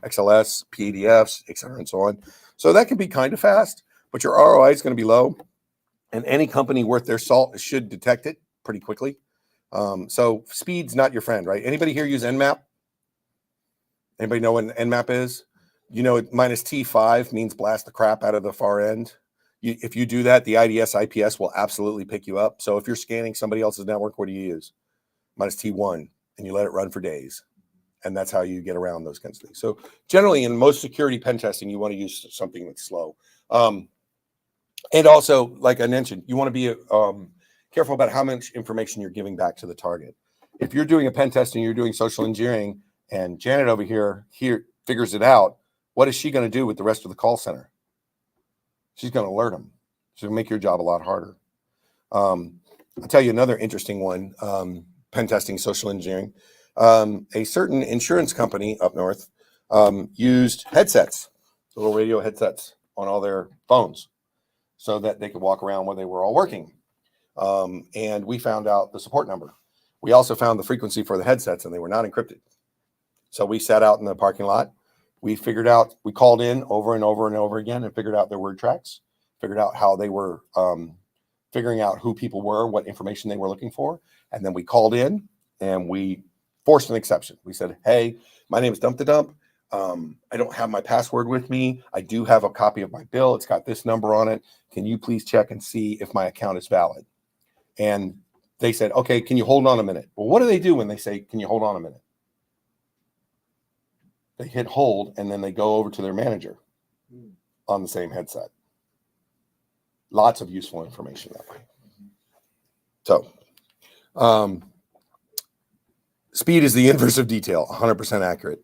PDFs, et cetera, and so on. So that can be kind of fast, but your ROI is going to be low, and any company worth their salt should detect it pretty quickly. So speed's not your friend, right? Anybody here use Nmap? Anybody know what Nmap is? You know, minus T5 means blast the crap out of the far end. If you do that, the IDS IPS will absolutely pick you up. So if you're scanning somebody else's network, what do you use? Minus T1, and you let it run for days. And that's how you get around those kinds of things. So generally, in most security pen testing, you want to use something that's slow. And also, like I mentioned, you want to be careful about how much information you're giving back to the target. If you're doing a pen test and you're doing social engineering, and Janet over here figures it out, what is she going to do with the rest of the call center? She's going to alert them. She's going to make your job a lot harder. I'll tell you another interesting one, pen testing, social engineering. A certain insurance company up north used headsets, little radio headsets on all their phones so that they could walk around when they were all working. And we found out the support number. We also found the frequency for the headsets, and they were not encrypted. So we sat out in the parking lot. We called in over and over and over again and figured out their word tracks, figured out how they were figuring out who people were, what information they were looking for. And then we called in and we forced an exception. We said, hey, my name is Dump the Dump. I don't have my password with me. I do have a copy of my bill. It's got this number on it. Can you please check and see if my account is valid? And they said, okay, can you hold on a minute? Well, what do they do when they say, can you hold on a minute? They hit hold and then they go over to their manager on the same headset. Lots of useful information that way. So, speed is the inverse of detail, 100% accurate.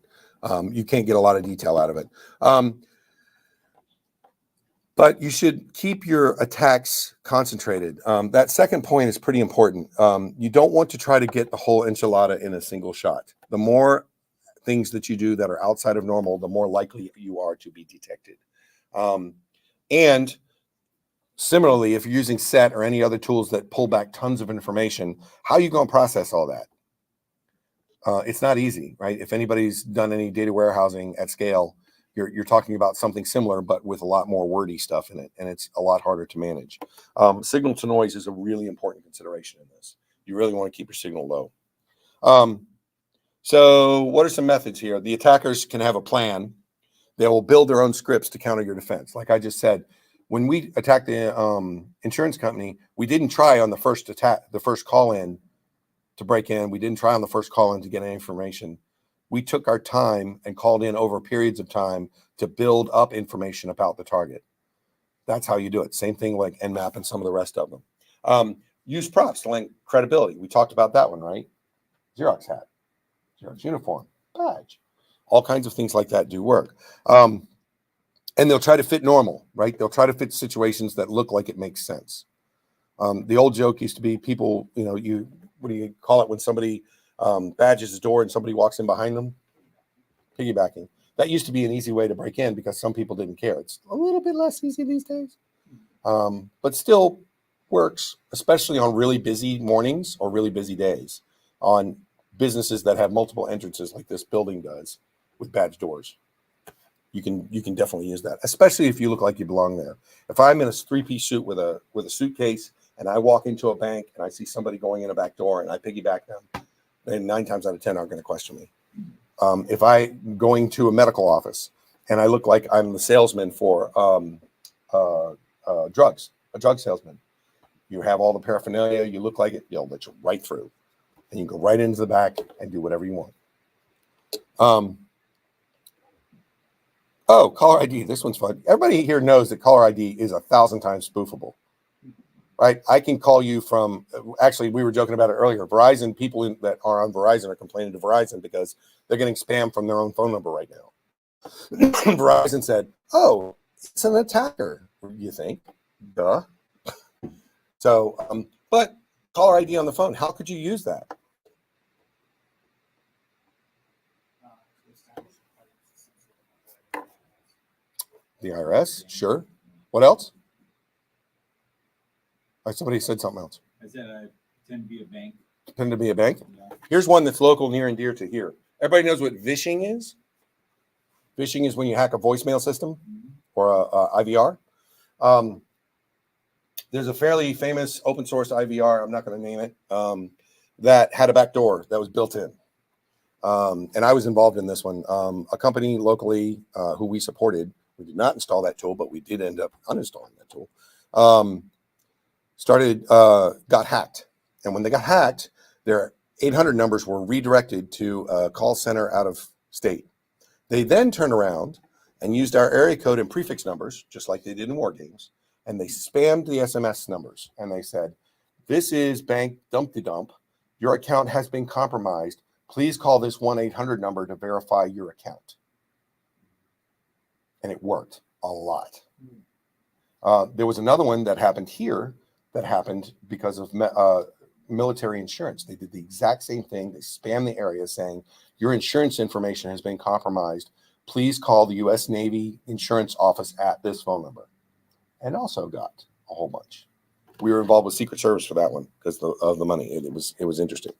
You can't get a lot of detail out of it. But you should keep your attacks concentrated. That second point is pretty important. You don't want to try to get the whole enchilada in a single shot. The more things that you do that are outside of normal, the more likely you are to be detected. And similarly, if you're using SET or any other tools that pull back tons of information, how are you going to process all that? It's not easy, right? If anybody's done any data warehousing at scale, you're talking about something similar, but with a lot more wordy stuff in it, and it's a lot harder to manage. Signal to noise is a really important consideration in this. You really want to keep your signal low. So what are some methods here? The attackers can have a plan. They will build their own scripts to counter your defense. Like I just said, when we attacked the insurance company, we didn't try on the first call in to break in. We didn't try on the first call in to get any information. We took our time and called in over periods of time to build up information about the target. That's how you do it. Same thing like Nmap and some of the rest of them. Use props to lend credibility. We talked about that one, right? Xerox hat, Xerox uniform, badge. All kinds of things like that do work. And they'll try to fit normal, right? They'll try to fit situations that look like it makes sense. The old joke used to be people, what do you call it when somebody badges the door and somebody walks in behind them? Piggybacking. That used to be an easy way to break in because some people didn't care. It's a little bit less easy these days, but still works, especially on really busy mornings or really busy days on businesses that have multiple entrances like this building does with badge doors. You can definitely use that, especially if you look like you belong there. If I'm in a three-piece suit with a suitcase and I walk into a bank and I see somebody going in a back door and I piggyback them, then 9 times out of 10 aren't going to question me. If I'm going to a medical office and I look like I'm the salesman for drugs, a drug salesman, you have all the paraphernalia, you look like it, they'll let you right through. And you go right into the back and do whatever you want. Oh, caller ID. This one's fun. Everybody here knows that caller ID is 1,000 times spoofable, right? I can call you from, actually, we were joking about it earlier. Verizon, people that are on Verizon are complaining to Verizon because they're getting spam from their own phone number right now. Verizon said, oh, it's an attacker, you think? Duh. So, but caller ID on the phone, how could you use that? The IRS, sure. What else? Somebody said something else. I said I tend to be a bank. Tend to be a bank? Here's one that's local, near and dear to here. Everybody knows what phishing is? Phishing is when you hack a voicemail system or a IVR. There's a fairly famous open source IVR, I'm not going to name it, that had a back door that was built in. And I was involved in this one. A company locally who we supported, we did not install that tool, but we did end up uninstalling that tool, got hacked. And when they got hacked, their 800 numbers were redirected to a call center out of state. They then turned around and used our area code and prefix numbers, just like they did in war games, and they spammed the SMS numbers, and they said, "This is bank dump-de-dump. Your account has been compromised. Please call this 1-800 number to verify your account." And it worked a lot. There was another one that happened here that happened because of military insurance. They did the exact same thing. They spammed the area saying, "Your insurance information has been compromised. Please call the U.S. Navy insurance office at this phone number." And also got a whole bunch. We were involved with Secret Service for that one because of the money. It was interesting.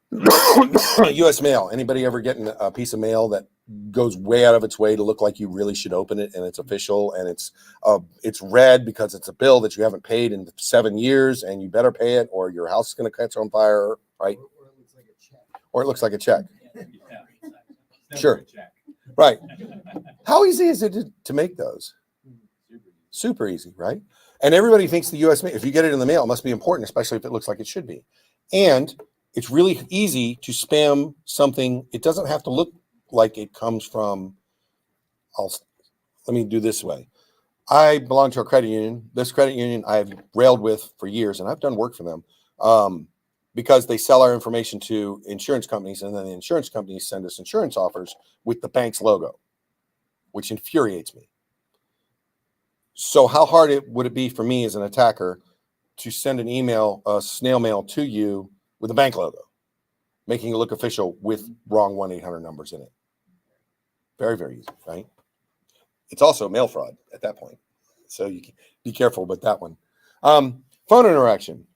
U.S. mail. Anybody ever getting a piece of mail that goes way out of its way to look like you really should open it, and it's official, and it's red because it's a bill that you haven't paid in 7 years, and you better pay it, or your house is going to catch on fire, right? Or it looks like a check. Sure. Right. How easy is it to make those? Super easy, right? And everybody thinks the U.S. mail, if you get it in the mail, it must be important, especially if it looks like it should be. And it's really easy to spam something. It doesn't have to look like it comes from, let me do this way. I belong to a credit union. This credit union I've railed with for years, and I've done work for them because they sell our information to insurance companies, and then the insurance companies send us insurance offers with the bank's logo, which infuriates me. So how hard would it be for me as an attacker to send an email, snail mail to you with a bank logo, making it look official with wrong 1-800 numbers in it? Very, very easy, right? It's also mail fraud at that point. So you can be careful with that one. Phone interaction.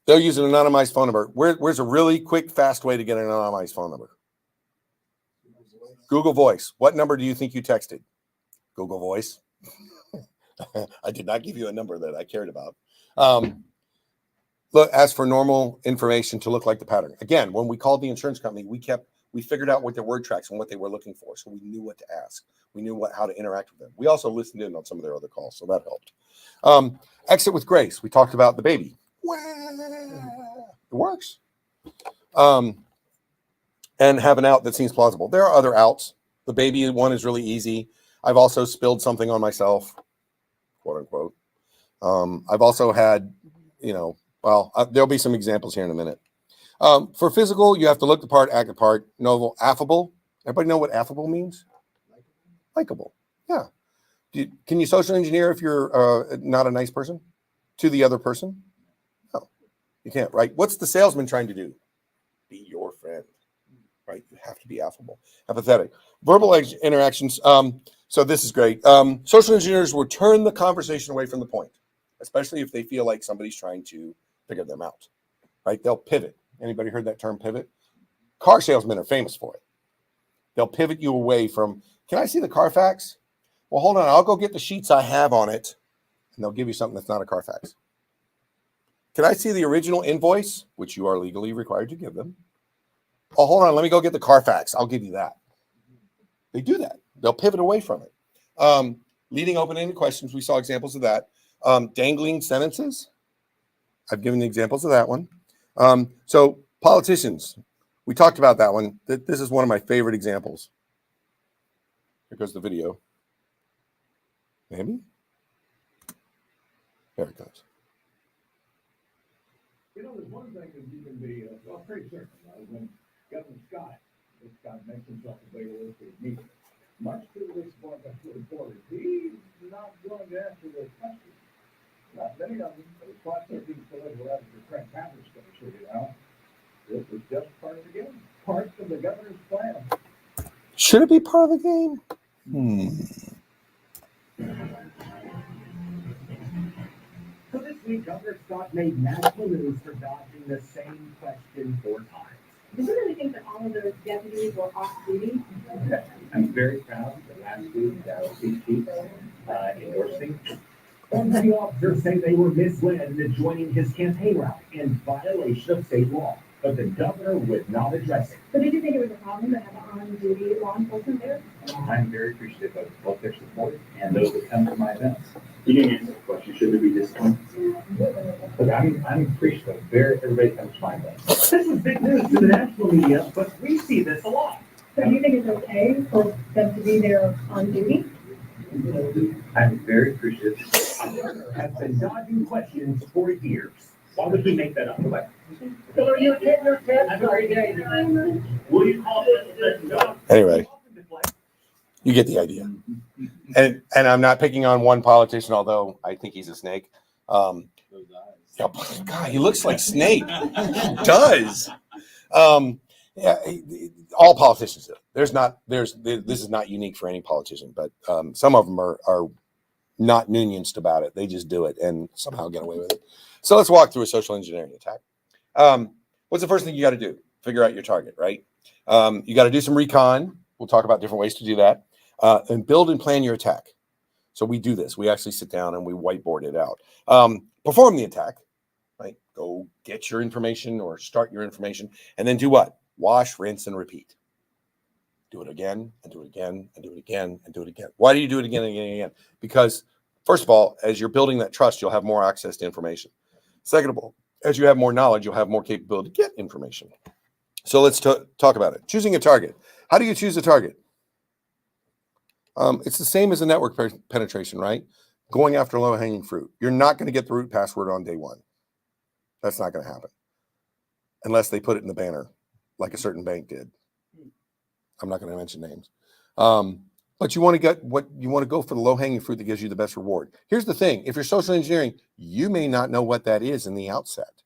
They'll use an anonymized phone number. Where's a really quick, fast way to get an anonymized phone number? Google Voice. What number do you think you texted? Google Voice. I did not give you a number that I cared about. Look, as for normal information to look like the pattern. Again, when we called the insurance company, we figured out what their word tracks and what they were looking for, so we knew what to ask. We knew how to interact with them. We also listened in on some of their other calls, so that helped. Exit with grace. We talked about the baby. It works. And have an out that seems plausible. There are other outs. The baby one is really easy. I've also spilled something on myself, quote unquote. I've also had, there'll be some examples here in a minute. For physical, you have to look the part, act the part. Novel, affable. Everybody know what affable means? Likeable. Yeah. Can you social engineer if you're not a nice person to the other person? No, you can't, right? What's the salesman trying to do? Be your friend, right? You have to be affable. Empathetic. Verbal interactions. So this is great. Social engineers will turn the conversation away from the point, especially if they feel like somebody's trying to figure them out, right? They'll pivot. Anybody heard that term, pivot? Car salesmen are famous for it. They'll pivot you away from, can I see the Carfax? Well, hold on, I'll go get the sheets I have on it, and they'll give you something that's not a Carfax. Can I see the original invoice, which you are legally required to give them? Oh, hold on, let me go get the Carfax. I'll give you that. They do that. They'll pivot away from it. Leading open-ended questions, we saw examples of that. Dangling sentences, I've given examples of that one. So politicians, we talked about that one. This is one of my favorite examples. Here goes the video. Maybe? There it goes. There's one thing that you can be, pretty certain of when Governor Scott, this guy makes himself available to the media. Much to this point, he's not going to answer those questions. Not many of them, but it's quite certain he's going to have Frank Panthers going to show you out. This was just part of the game, part of the governor's plan. Should it be part of the game? So this week, Governor Scott made national news for dodging the same question 4 times. Did you really think that all of those deputies were off duty? I'm very proud that last week, chief endorsing. The officers say they were misled into joining his campaign rally in violation of state law, but the governor would not address it. So did you think it was a problem to have on-duty law enforcement there? I'm very appreciative of both their support and those that come to my events. You didn't answer the question. Should there be discipline? Look, I'm appreciative of everybody comes to my events. This is big news to the national media, but we see this a lot. So do you think it's okay for them to be there on duty? I'm very appreciative. Has been dodging questions for years. Why would he make that up? What? So are you getting your test? Have a great day. Will you call this? Anyway, you get the idea. And I'm not picking on one politician, although I think he's a snake. Yeah, God, he looks like Snape. He does. Yeah, all politicians do. This is not unique for any politician, but some of them are not nuanced about it. They just do it and somehow get away with it. So let's walk through a social engineering attack. What's the first thing you got to do? Figure out your target, right? You got to do some recon. We'll talk about different ways to do that. And build and plan your attack. So we do this. We actually sit down and we whiteboard it out. Perform the attack, right? Go get your information or start your information, and then do what? Wash, rinse, and repeat. Do it again, and do it again, and do it again, and do it again. Why do you do it again and again and again? Because, first of all, as you're building that trust, you'll have more access to information. Second of all, as you have more knowledge, you'll have more capability to get information. So let's talk about it. Choosing a target. How do you choose a target? It's the same as a network penetration, right? Going after low-hanging fruit. You're not going to get the root password on day one. That's not going to happen. Unless they put it in the banner, like a certain bank did. I'm not going to mention names. But you want to go for the low-hanging fruit that gives you the best reward. Here's the thing. If you're social engineering, you may not know what that is in the outset.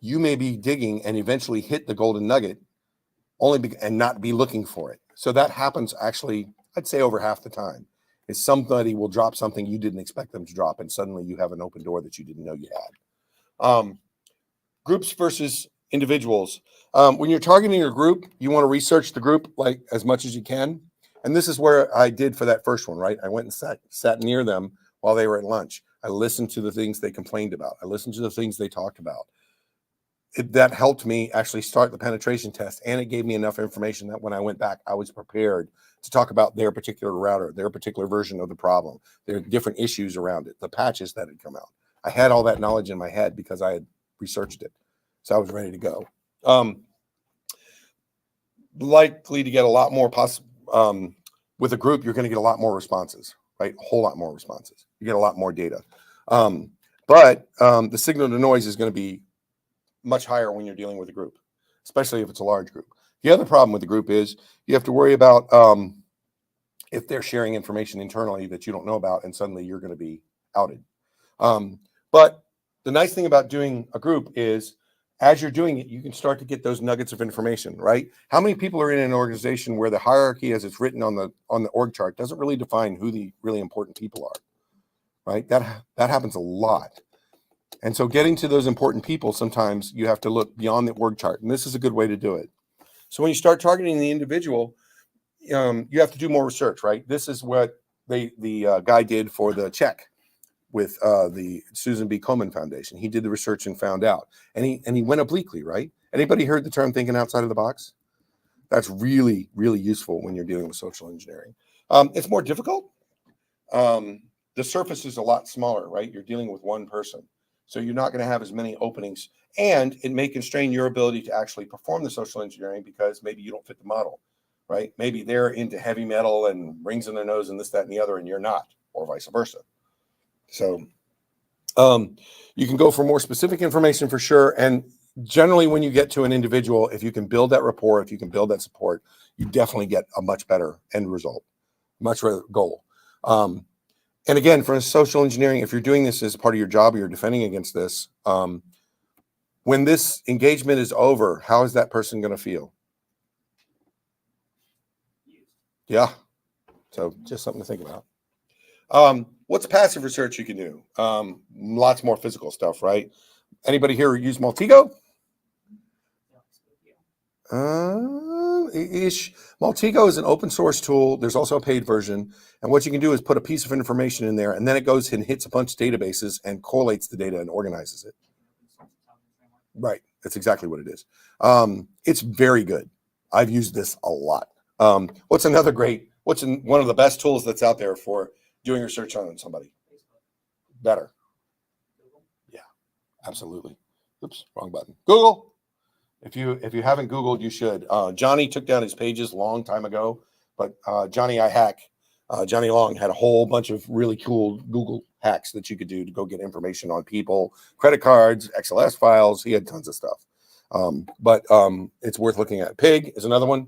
You may be digging and eventually hit the golden nugget and not be looking for it. So that happens actually, I'd say over half the time, is somebody will drop something you didn't expect them to drop, and suddenly you have an open door that you didn't know you had. Groups versus individuals. When you're targeting a group, you want to research the group like as much as you can. And this is where I did for that first one, right? I went and sat near them while they were at lunch. I listened to the things they complained about. I listened to the things they talked about. That helped me actually start the penetration test, and it gave me enough information that when I went back, I was prepared to talk about their particular router, their particular version of the problem, their different issues around it, the patches that had come out. I had all that knowledge in my head because I had researched it. So I was ready to go. Likely to get a lot more with a group, you're going to get a lot more responses, right? A whole lot more responses. You get a lot more data. But the signal to noise is going to be much higher when you're dealing with a group, especially if it's a large group. The other problem with the group is you have to worry about if they're sharing information internally that you don't know about, and suddenly you're going to be outed. But the nice thing about doing a group is as you're doing it, you can start to get those nuggets of information, right? How many people are in an organization where the hierarchy as it's written on the org chart doesn't really define who the really important people are, right? That happens a lot. And so getting to those important people, sometimes you have to look beyond the org chart, and this is a good way to do it. So when you start targeting the individual, you have to do more research, right? This is what the guy did for the check with the Susan B. Komen Foundation. He did the research and found out, and he went obliquely, right? Anybody heard the term thinking outside of the box? That's really, really useful when you're dealing with social engineering. It's more difficult. The surface is a lot smaller, right? You're dealing with one person. So you're not going to have as many openings, and it may constrain your ability to actually perform the social engineering because maybe you don't fit the model, right? Maybe they're into heavy metal and rings in their nose and this, that, and the other, and you're not, or vice versa. So you can go for more specific information for sure. And generally when you get to an individual, if you can build that rapport, if you can build that support, you definitely get a much better end result, much better goal. And again, for social engineering, if you're doing this as part of your job or you're defending against this, when this engagement is over, how is that person going to feel? Yeah. So just something to think about. What's passive research you can do? Lots more physical stuff, right? Anybody here use Maltego? Maltego is an open source tool. There's also a paid version. And what you can do is put a piece of information in there, and then it goes and hits a bunch of databases and collates the data and organizes it. Right. That's exactly what it is. It's very good. I've used this a lot. What's one of the best tools that's out there for doing research on somebody? Better. Yeah, absolutely. Oops, wrong button. Google. If you haven't Googled, you should. Johnny took down his pages a long time ago, but Johnny Johnny Long had a whole bunch of really cool Google hacks that you could do to go get information on people, credit cards, XLS files. He had tons of stuff. But it's worth looking at. Pig is another one.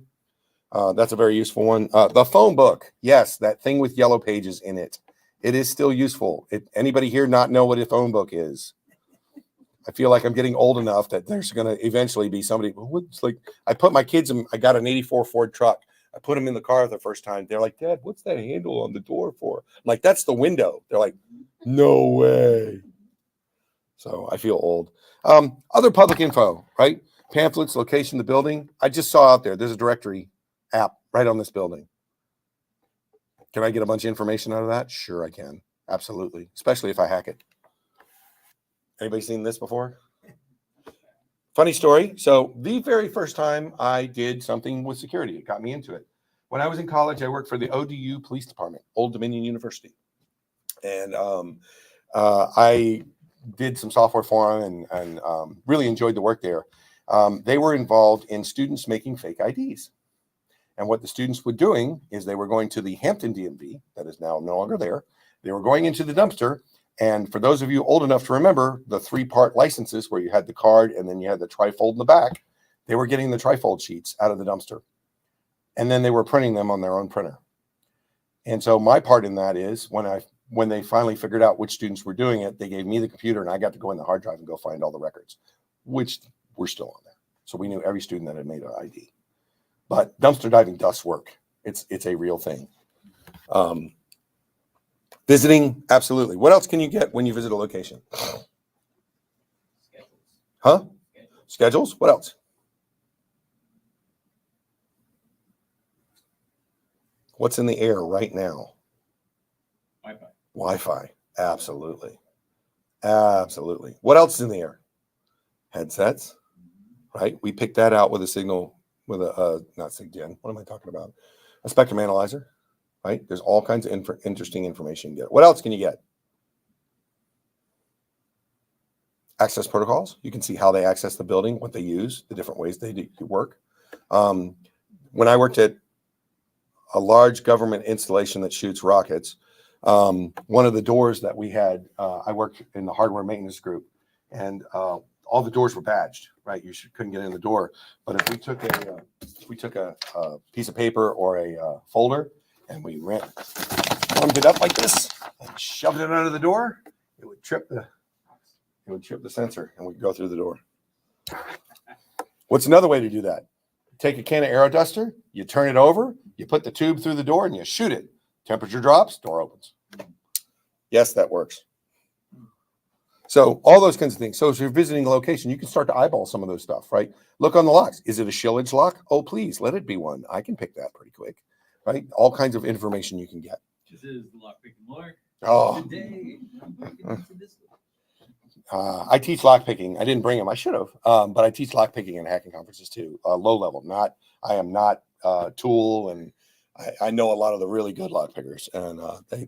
That's a very useful one. The phone book. Yes, that thing with yellow pages in it. It is still useful. Anybody here not know what a phone book is? I feel like I'm getting old enough that there's going to eventually be somebody. It's like I put my kids in. I got an '84 Ford truck. I put them in the car the first time. They're like, "Dad, what's that handle on the door for?" I'm like, "That's the window." They're like, "No way." So I feel old. Other public info, right? Pamphlets, location, the building. I just saw out there's a directory app right on this building. Can I get a bunch of information out of that? Sure, I can. Absolutely. Especially if I hack it. Anybody seen this before? Funny story. So the very first time I did something with security, it got me into it. When I was in college, I worked for the ODU Police Department, Old Dominion University. And I did some software for them and really enjoyed the work there. They were involved in students making fake IDs. And what the students were doing is they were going to the Hampton DMV, that is now no longer there. They were going into the dumpster. And for those of you old enough to remember the 3-part licenses where you had the card and then you had the trifold in the back, they were getting the trifold sheets out of the dumpster. And then they were printing them on their own printer. And so my part in that is when they finally figured out which students were doing it, they gave me the computer and I got to go in the hard drive and go find all the records, which were still on there. So we knew every student that had made an ID. But dumpster diving does work. It's a real thing. Visiting, absolutely. What else can you get when you visit a location? Huh? Schedules? What else? What's in the air right now? Wi-Fi. Wi-Fi. Absolutely. Absolutely. What else is in the air? Headsets, right? We picked that out with a signal, with not SIGGEN. What am I talking about? A spectrum analyzer, right? There's all kinds of interesting information you get. What else can you get? Access protocols. You can see how they access the building, what they use, the different ways they do work. When I worked at a large government installation that shoots rockets, one of the doors that we had, I worked in the hardware maintenance group, and all the doors were badged, right? You couldn't get in the door. But if we took a piece of paper or a folder and we warmed it up like this and shoved it under the door, it would trip the sensor and we'd go through the door. What's another way to do that? Take a can of Aeroduster, you turn it over, you put the tube through the door and you shoot it. Temperature drops, door opens. Yes, that works. So all those kinds of things. So if you're visiting a location, you can start to eyeball some of those stuff, right? Look on the locks. Is it a shillage lock? Oh, please, let it be one. I can pick that pretty quick, right? All kinds of information you can get. This is the lockpicking lore. Oh. Today, I teach lockpicking. I didn't bring them. I should have, but I teach lockpicking in hacking conferences too. Low level. I am not tool, and I know a lot of the really good lockpickers, and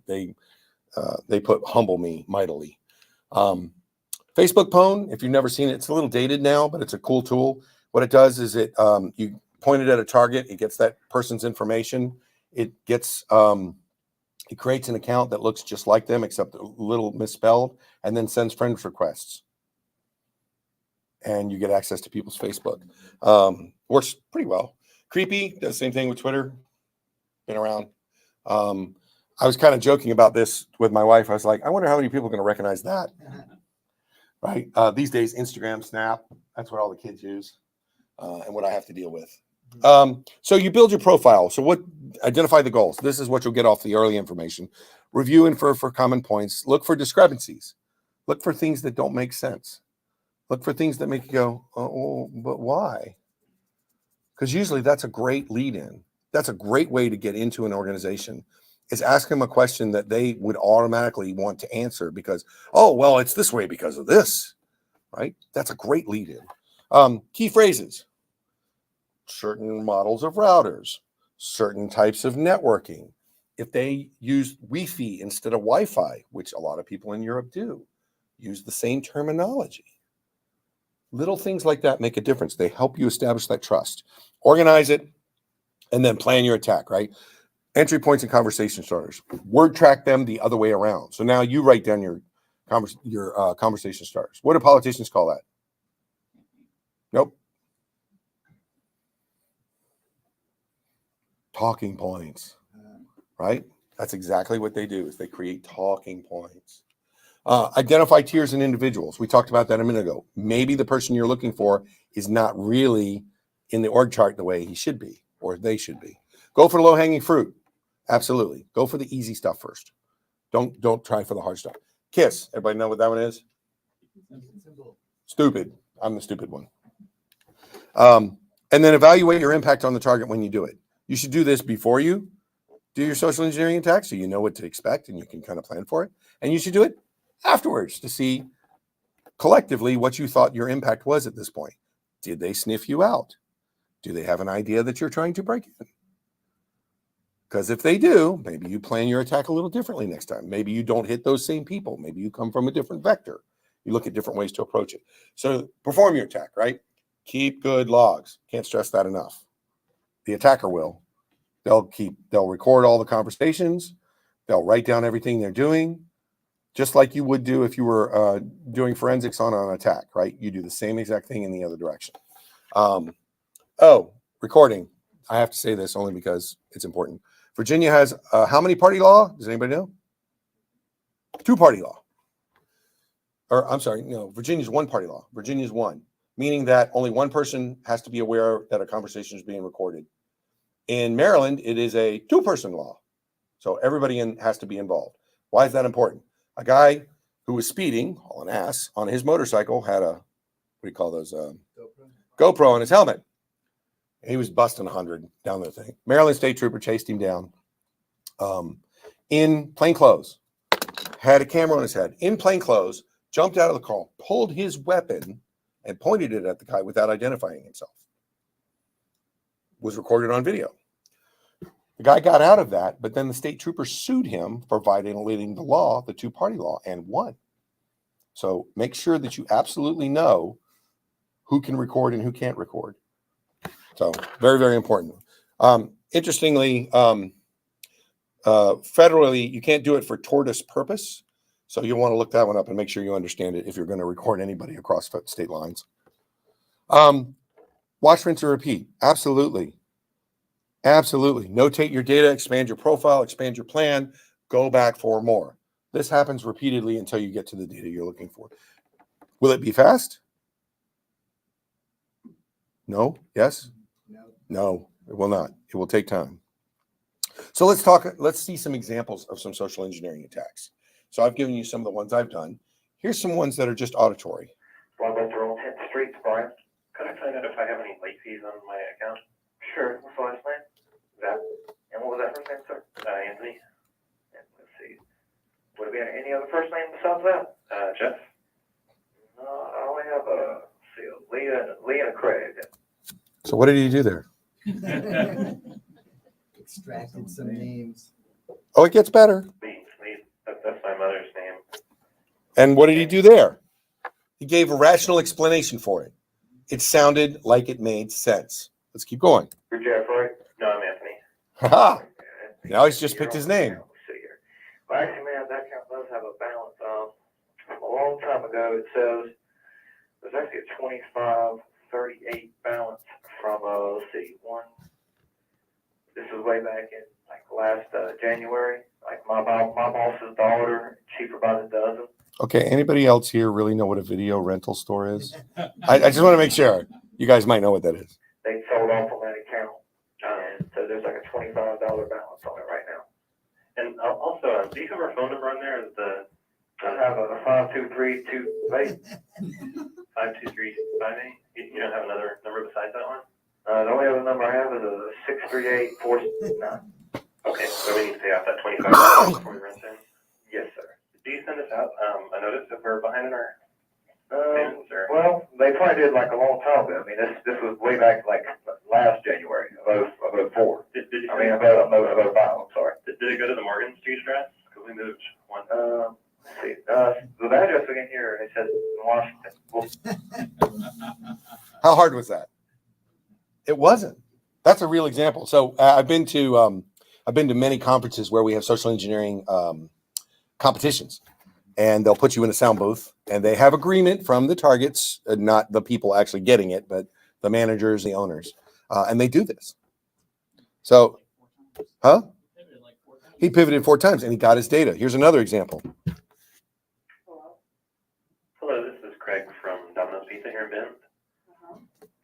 they humble me mightily. Facebook Pwn, if you've never seen it, it's a little dated now, but it's a cool tool. What it does is you point it at a target, it gets that person's information. It creates an account that looks just like them, except a little misspelled, and then sends friend requests. And you get access to people's Facebook. Works pretty well. Creepy does the same thing with Twitter. Been around. I was kind of joking about this with my wife. I was like, I wonder how many people are going to recognize that. Right? These days, Instagram, Snap, that's what all the kids use, and what I have to deal with. So you build your profile. So identify the goals. This is what you'll get off the early information. Review and for common points. Look for discrepancies. Look for things that don't make sense. Look for things that make you go, oh, but why? Because usually that's a great lead in. That's a great way to get into an organization, is ask them a question that they would automatically want to answer because, oh, well, it's this way because of this, right? That's a great lead in. Key phrases. Certain models of routers, certain types of networking. If they use Wi-Fi instead of Wi-Fi, which a lot of people in Europe do, use the same terminology. Little things like that make a difference. They help you establish that trust. Organize it, and then plan your attack, right? Entry points and conversation starters. Word track them the other way around. So now you write down your conversation starters. What do politicians call that? Nope. Talking points, right? That's exactly what they do, is they create talking points. Identify tiers and individuals. We talked about that a minute ago. Maybe the person you're looking for is not really in the org chart the way he should be or they should be. Go for the low-hanging fruit. Absolutely. Go for the easy stuff first. Don't try for the hard stuff. KISS. Everybody know what that one is? Stupid. I'm the stupid one. And then evaluate your impact on the target when you do it. You should do this before you do your social engineering attack so you know what to expect and you can kind of plan for it. And you should do it afterwards to see collectively what you thought your impact was at this point. Did they sniff you out? Do they have an idea that you're trying to break in? Because if they do, maybe you plan your attack a little differently next time. Maybe you don't hit those same people. Maybe you come from a different vector. You look at different ways to approach it. So perform your attack, right? Keep good logs. Can't stress that enough. The attacker will. They'll record all the conversations. They'll write down everything they're doing, just like you would do if you were doing forensics on an attack, right? You do the same exact thing in the other direction. Recording. I have to say this only because it's important. Virginia has how many party law? Does anybody know? 2-party law. Or I'm sorry, no, Virginia's 1-party law. Virginia's 1, meaning that only one person has to be aware that a conversation is being recorded. In Maryland, it is a 2-person law. So everybody has to be involved. Why is that important? A guy who was speeding, hauling ass, on his motorcycle had a, what do you call those? GoPro on his helmet. He was busting 100 down the thing. Maryland State Trooper chased him down in plain clothes, had a camera on his head, in plain clothes, jumped out of the car, pulled his weapon, and pointed it at the guy without identifying himself. Was recorded on video. The guy got out of that, but then the state trooper sued him for violating the law, the 2-party law, and won. So make sure that you absolutely know who can record and who can't record. So very, very important. Interestingly, federally, you can't do it for tortious purpose. So you'll want to look that one up and make sure you understand it if you're going to record anybody across state lines. Watch, rinse, and repeat. Absolutely. Absolutely. Notate your data, expand your profile, expand your plan, go back for more. This happens repeatedly until you get to the data you're looking for. Will it be fast? No? Yes? No, it will not. It will take time. So let's see some examples of some social engineering attacks. So I've given you some of the ones I've done. Here's some ones that are just auditory. Blockbuster on 10th Street, Brian. Could I find out if I have any late fees on my account? Sure. What's the last name? That. And what was that first name, sir? Anthony. And let's see. Would it be any other first name besides that? Jeff? No, I only have Leah and Craig. So what did he do there? Extracted some names. Oh, it gets better. That's my mother's name. And what did he do there? He gave a rational explanation for it. It sounded like it made sense. Let's keep going. You're Jeff, right? No, I'm Anthony. Ha! Now he's just picked his name. Let's see here. Well, actually, man, that account does have a balance. A long time ago, it says there's actually a 2538 balance from let's see, this is way back in like last January. Like my boss's daughter, she provides a dozen. Okay, anybody else here really know what a video rental store is? I just want to make sure. You guys might know what that is. They sold off on that account. And so there's like a $25 balance on it right now. And also, do you have our phone number on there? I have a 52328. 52358. You don't have another number besides that one? The only other number I have is a 638-469. Okay, so we need to pay off that $25 before we rent in? Yes, sir. Do you send us out a notice if we're behind in our payments? Well, they probably did like a long time ago. I mean, this was way back like last January of 04. Did you I mean, of 05, I'm sorry. Did it go to the Morgan Street address? Because we moved one. Let's see. The address again here, it says Washington. How hard was that? It wasn't. That's a real example. So I've been to many conferences where we have social engineering competitions, and they'll put you in a sound booth, and they have agreement from the targets, not the people actually getting it, but the managers, the owners, and they do this. So, huh? He pivoted 4 times, and he got his data. Here's another example. Hello, this is Craig from Domino's Pizza here in Bend.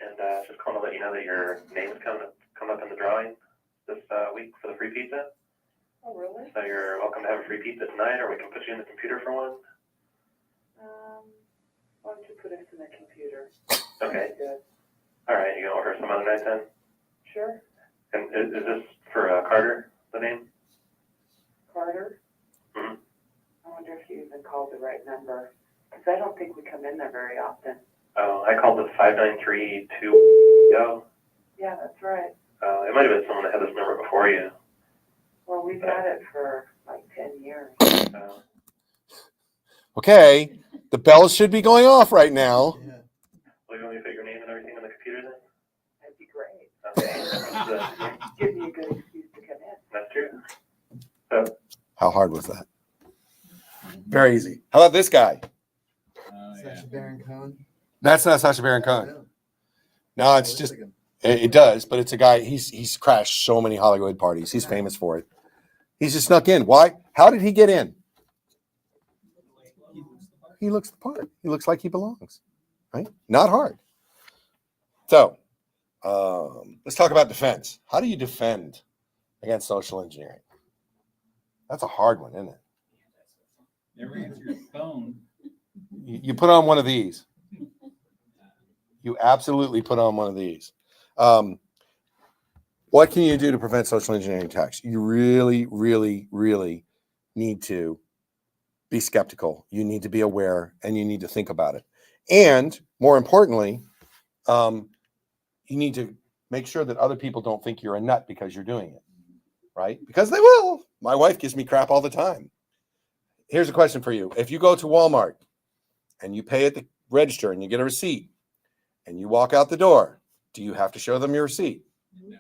And just calling to let you know that your name is coming up in the drawing this week for the free pizza. Oh, really? So you're welcome to have a free pizza tonight, or we can put you in the computer for one. Why don't you put us in the computer? Okay. Good. All right, you gonna order some other night then? Sure. And is this for Carter, the name? Carter? Mm-hmm. I wonder if you even called the right number, because I don't think we come in there very often. Oh, I called the 5932. Yeah, that's right. It might have been someone that had this number before you. Well, we've had it for like 10 years. Okay, the bells should be going off right now. Yeah. Well, you want me to put your name and everything in the computer then? That'd be great. Okay. Give me a good excuse to come in. That's true. So, How hard was that? Very easy. How about this guy? Sacha Baron Cohen. That's not Sacha Baron Cohen. No. No, it's just it does, but it's a guy. He's crashed so many Hollywood parties. He's famous for it. He's just snuck in. Why? How did he get in? He looks the part. He looks like he belongs. Right? Not hard. So let's talk about defense. How do you defend against social engineering? That's a hard one, isn't it? Never answer your phone. You put on one of these. You absolutely put on one of these. What can you do to prevent social engineering attacks? You really, really, really need to be skeptical. You need to be aware, and you need to think about it. And more importantly, you need to make sure that other people don't think you're a nut because you're doing it, right? Because they will. My wife gives me crap all the time. Here's a question for you. If you go to Walmart and you pay at the register and you get a receipt and you walk out the door, do you have to show them your receipt? No.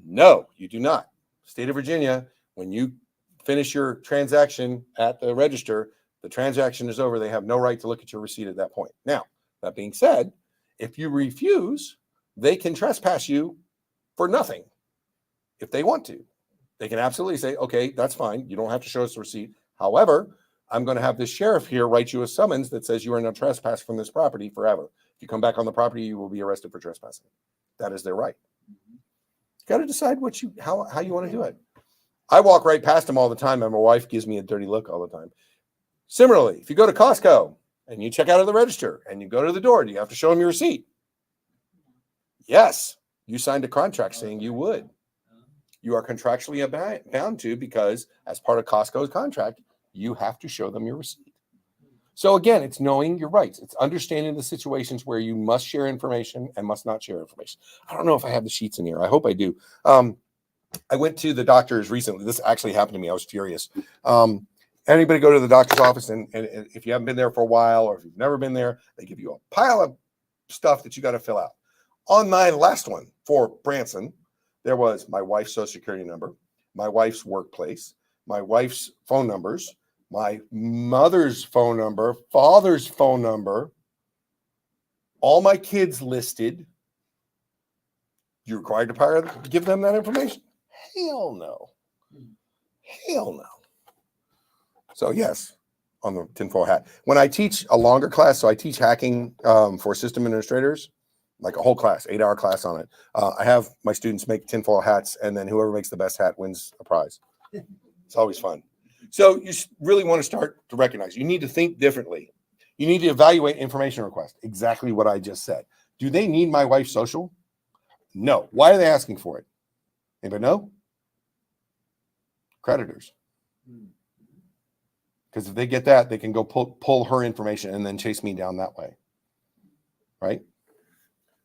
No, you do not. State of Virginia, when you finish your transaction at the register, the transaction is over. They have no right to look at your receipt at that point. Now, that being said, if you refuse, they can trespass you for nothing if they want to. They can absolutely say, okay, that's fine. You don't have to show us the receipt. However, I'm going to have this sheriff here write you a summons that says you are no trespass from this property forever. If you come back on the property, you will be arrested for trespassing. That is their right. You got to decide how you want to do it. I walk right past them all the time, and my wife gives me a dirty look all the time. Similarly, if you go to Costco and you check out of the register and you go to the door, do you have to show them your receipt? Yes, you signed a contract saying you would. You are contractually bound to, because as part of Costco's contract, you have to show them your receipt. So again, it's knowing your rights. It's understanding the situations where you must share information and must not share information. I don't know if I have the sheets in here. I hope I do. I went to the doctor's recently. This actually happened to me. I was furious. Anybody go to the doctor's office, and if you haven't been there for a while, or if you've never been there, they give you a pile of stuff that you got to fill out. On my last one for Branson, there was my wife's social security number, my wife's workplace, my wife's phone numbers, my mother's phone number, father's phone number, all my kids listed. You're required to give them that information? Hell no. Hell no. So yes, on the tinfoil hat. When I teach a longer class, so I teach hacking for system administrators, like a whole class, 8-hour class on it. I have my students make tinfoil hats, and then whoever makes the best hat wins a prize. It's always fun. So you really want to start to recognize, you need to think differently. You need to evaluate information requests. Exactly what I just said. Do they need my wife's social? No. Why are they asking for it? Anybody know? Creditors. Because if they get that, they can go pull her information and then chase me down that way. Right?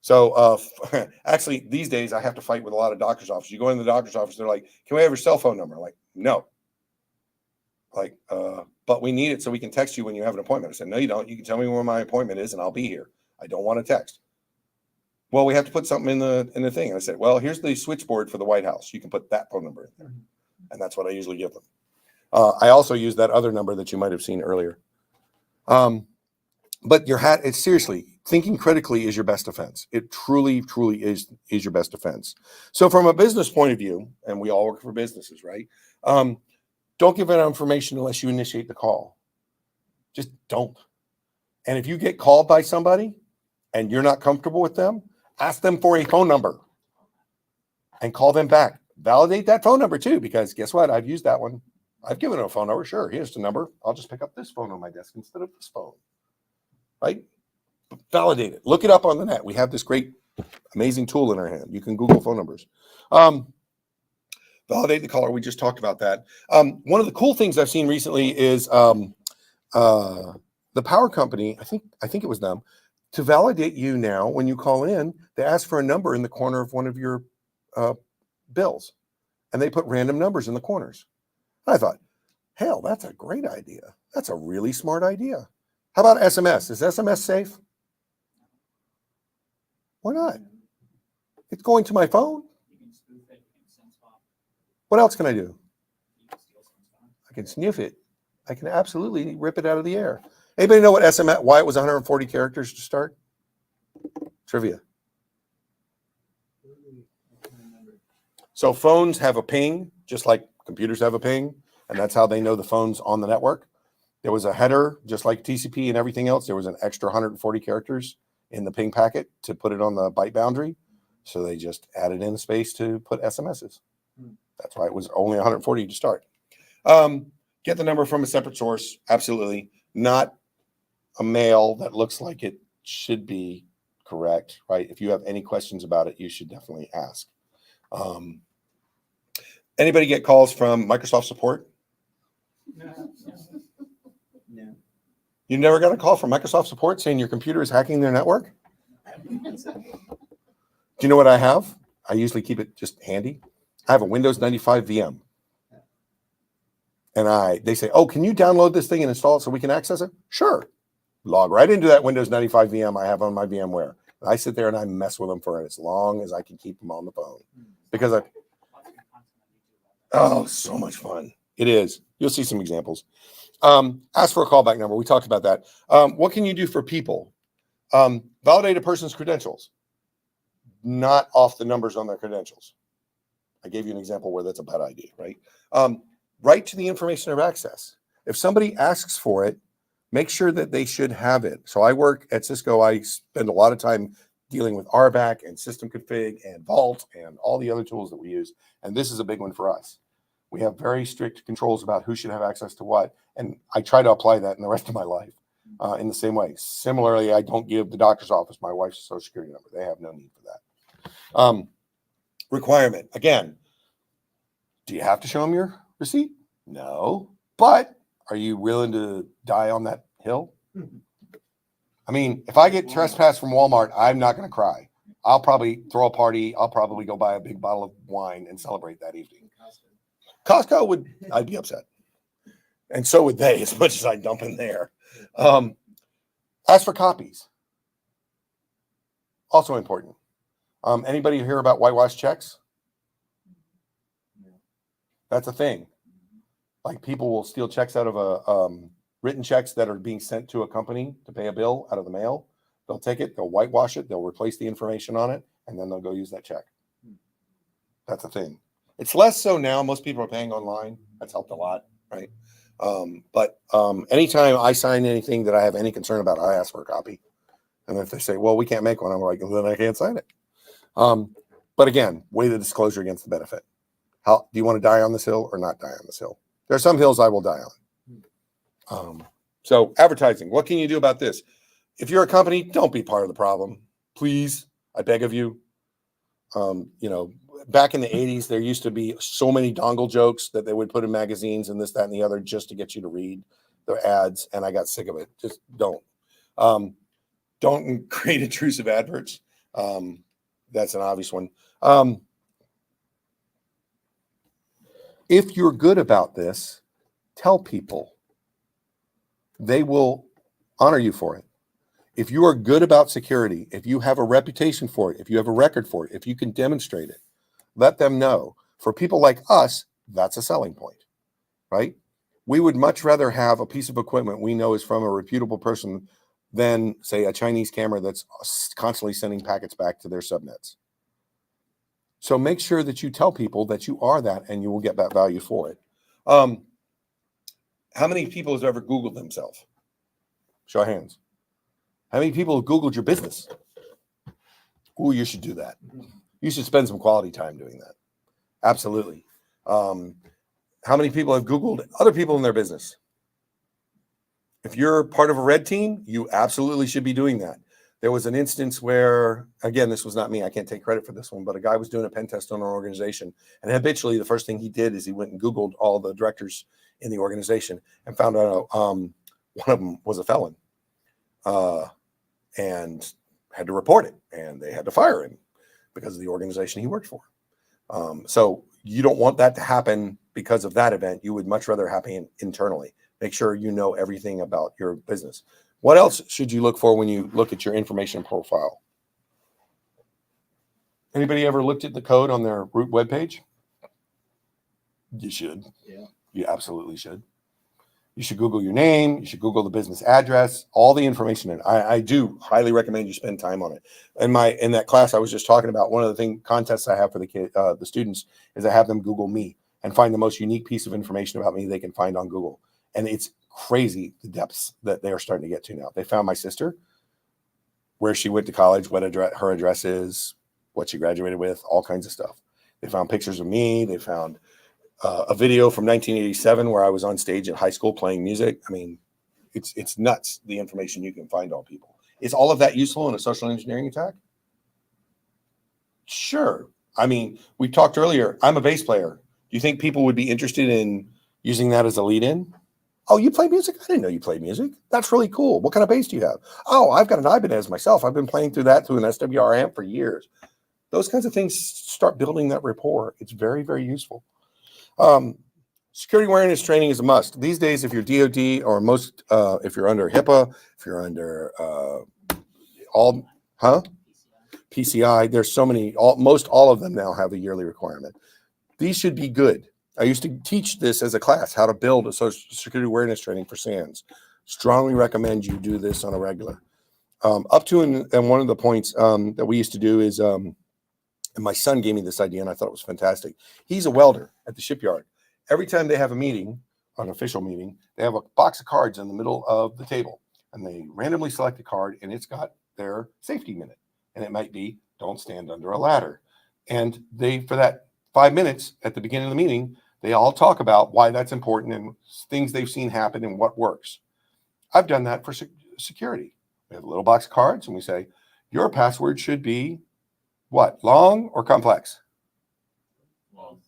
So actually, these days, I have to fight with a lot of doctor's offices. You go in the doctor's office, they're like, can we have your cell phone number? I'm like, no. Like, but we need it so we can text you when you have an appointment. I said, no, you don't. You can tell me where my appointment is and I'll be here. I don't want to text. Well, we have to put something in the thing. And I said, well, here's the switchboard for the White House. You can put that phone number in there. And that's what I usually give them. I also use that other number that you might have seen earlier. But it's seriously, thinking critically is your best defense. It truly, truly is your best defense. So from a business point of view, and we all work for businesses, right? Don't give out information unless you initiate the call. Just don't. And if you get called by somebody and you're not comfortable with them, ask them for a phone number and call them back. Validate that phone number too, because guess what? I've used that one. I've given them a phone number. Sure, here's the number. I'll just pick up this phone on my desk instead of this phone. Right? Validate it. Look it up on the net. We have this great, amazing tool in our hand. You can Google phone numbers. Validate the caller. We just talked about that. One of the cool things I've seen recently is the power company. I think it was them. To validate you now, when you call in, they ask for a number in the corner of one of your bills, and they put random numbers in the corners. And I thought, hell, that's a great idea. That's a really smart idea. How about SMS? Is SMS safe? Why not? It's going to my phone. What else can I do? I can sniff it. I can absolutely rip it out of the air. Anybody know what SMS, why it was 140 characters to start? Trivia. So phones have a ping, just like computers have a ping, and that's how they know the phone's on the network. There was a header, just like TCP and everything else. There was an extra 140 characters in the ping packet to put it on the byte boundary. So they just added in a space to put SMSs. That's why it was only 140 to start. Get the number from a separate source. Absolutely. Not a mail that looks like it should be correct, right? If you have any questions about it, you should definitely ask. Anybody get calls from Microsoft support? No. You never got a call from Microsoft support saying your computer is hacking their network? Do you know what I have? I usually keep it just handy. I have a Windows 95 VM. And they say, oh, can you download this thing and install it so we can access it? Sure. Log right into that Windows 95 VM I have on my VMware. And I sit there and I mess with them for as long as I can keep them on the phone. Because so much fun. It is. You'll see some examples. Ask for a callback number. We talked about that. What can you do for people? Validate a person's credentials, not off the numbers on their credentials. I gave you an example where that's a bad idea, right? Right to the information of access. If somebody asks for it, make sure that they should have it. So I work at Cisco. I spend a lot of time dealing with RBAC and system config and Vault and all the other tools that we use. And this is a big one for us. We have very strict controls about who should have access to what. And I try to apply that in the rest of my life in the same way. Similarly, I don't give the doctor's office my wife's social security number. They have no need for that. Requirement. Again, do you have to show them your receipt? No. But are you willing to die on that hill? I mean, if I get trespassed from Walmart, I'm not going to cry. I'll probably throw a party. I'll probably go buy a big bottle of wine and celebrate that evening. Costco I'd be upset. And so would they, as much as I dump in there. Ask for copies. Also important. Anybody hear about whitewash checks? That's a thing. Like people will steal checks out of written checks that are being sent to a company to pay a bill out of the mail. They'll take it, they'll whitewash it, they'll replace the information on it, and then they'll go use that check. That's a thing. It's less so now. Most people are paying online. That's helped a lot, right? But anytime I sign anything that I have any concern about, I ask for a copy. And if they say, well, we can't make one, I'm like, well, then I can't sign it. But again, weigh the disclosure against the benefit. How do you want to die on this hill or not die on this hill? There are some hills I will die on. So advertising, what can you do about this? If you're a company, don't be part of the problem. Please, I beg of you. Back in the 80s, there used to be so many dongle jokes that they would put in magazines and this, that, and the other just to get you to read the ads. And I got sick of it. Just don't. Don't create intrusive adverts. That's an obvious one. If you're good about this, tell people. They will honor you for it. if you are good about security, if you have a reputation for it, if you have a record for it, if you can demonstrate it, let them know. For people like us, that's a selling point, right? We would much rather have a piece of equipment we know is from a reputable person than, say, a Chinese camera that's constantly sending packets back to their subnets. So make sure that you tell people that you are that, and you will get that value for it. How many people have ever Googled themselves? Show of hands. How many people have Googled your business? Ooh, you should do that. You should spend some quality time doing that. Absolutely. How many people have Googled other people in their business? If you're part of a red team, you absolutely should be doing that. There was an instance where, again, this was not me. I can't take credit for this one, but a guy was doing a pen test on an organization. And habitually, the first thing he did is he went and Googled all the directors in the organization and found out one of them was a felon and had to report it. And they had to fire him because of the organization he worked for. So you don't want that to happen because of that event. You would much rather happen internally. Make sure you know everything about your business. What else should you look for when you look at your information profile? Anybody ever looked at the code on their root webpage? You should. Yeah. You absolutely should. You should Google your name. You should Google the business address, all the information in it. I do highly recommend you spend time on it. In that class I was just talking about, one of the contests I have for the students is I have them Google me and find the most unique piece of information about me they can find on Google. And it's crazy the depths that they are starting to get to now. They found my sister, where she went to college, what her address is, what she graduated with, all kinds of stuff. They found pictures of me. They found a video from 1987 where I was on stage in high school playing music. I mean, it's nuts, the information you can find on people. Is all of that useful in a social engineering attack? Sure. I mean, we talked earlier, I'm a bass player. Do you think people would be interested in using that as a lead-in? Oh, you play music? I didn't know you played music. That's really cool. What kind of bass do you have? Oh, I've got an Ibanez myself. I've been playing through an SWR amp for years. Those kinds of things start building that rapport. It's very, very useful. Security awareness training is a must. These days, if you're DoD or if you're under HIPAA, if you're under PCI, there's so many, most all of them now have a yearly requirement. These should be good. I used to teach this as a class, how to build a social security awareness training for SANS. Strongly recommend you do this on a regular. Up to and one of the points that we used to do is, and my son gave me this idea and I thought it was fantastic. He's a welder at the shipyard. Every time they have a meeting, an official meeting, they have a box of cards in the middle of the table and they randomly select a card and it's got their safety minute. And it might be, don't stand under a ladder. And for that 5 minutes at the beginning of the meeting, they all talk about why that's important and things they've seen happen and what works. I've done that for security. We have a little box of cards and we say, your password should be what? Long or complex? Long.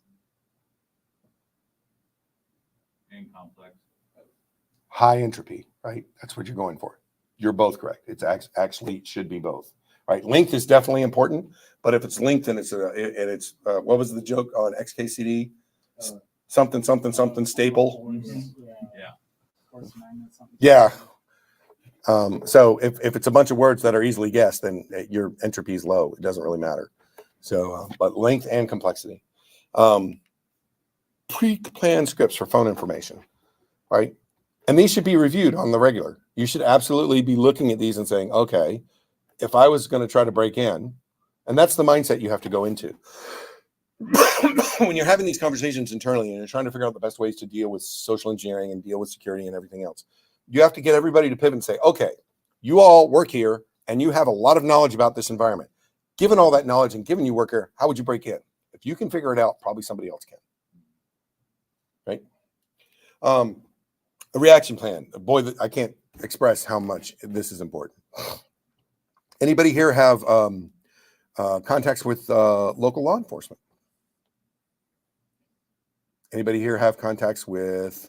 And complex. High entropy, right? That's what you're going for. You're both correct. It's actually should be both, right? Length is definitely important, but if it's linked and it's what was the joke on XKCD? Something staple. Yeah. So if it's a bunch of words that are easily guessed, then your entropy is low. It doesn't really matter. So, but length and complexity. Pre-planned scripts for phone information, right? And these should be reviewed on the regular. You should absolutely be looking at these and saying, okay, if I was going to try to break in, and that's the mindset you have to go into. When you're having these conversations internally and you're trying to figure out the best ways to deal with social engineering and deal with security and everything else, you have to get everybody to pivot and say, okay, you all work here and you have a lot of knowledge about this environment. Given all that knowledge and given you work here, how would you break in? If you can figure it out, probably somebody else can. Right? A reaction plan. Boy, I can't express how much this is important. Anybody here have contacts with local law enforcement? Anybody here have contacts with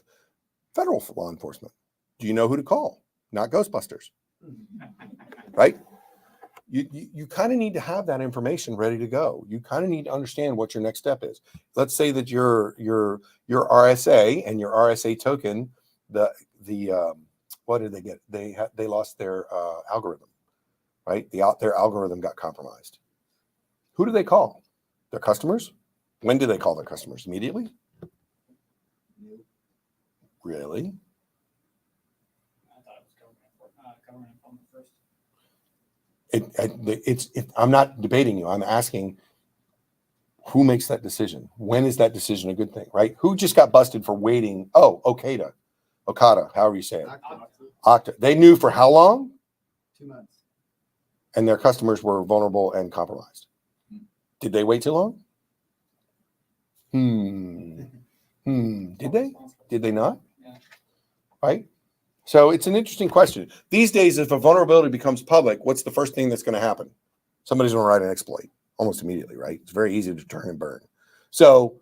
federal law enforcement? Do you know who to call? Not Ghostbusters, right? You kind of need to have that information ready to go. You kind of need to understand what your next step is. Let's say that your RSA and your RSA token, what did they get? They lost their algorithm. right? Their algorithm got compromised. Who do they call? Their customers? When do they call their customers? Immediately? Really? I thought it was government phone first. I'm not debating you. I'm asking who makes that decision? When is that decision a good thing, right? Who just got busted for waiting? Oh, Okada, however you say it. Okta. They knew for how long? 2 months. And their customers were vulnerable and compromised. Did they wait too long? Did they? Did they not? Yeah. Right? So it's an interesting question. These days, if a vulnerability becomes public, what's the first thing that's going to happen? Somebody's going to write an exploit almost immediately, right? It's very easy to turn and burn. So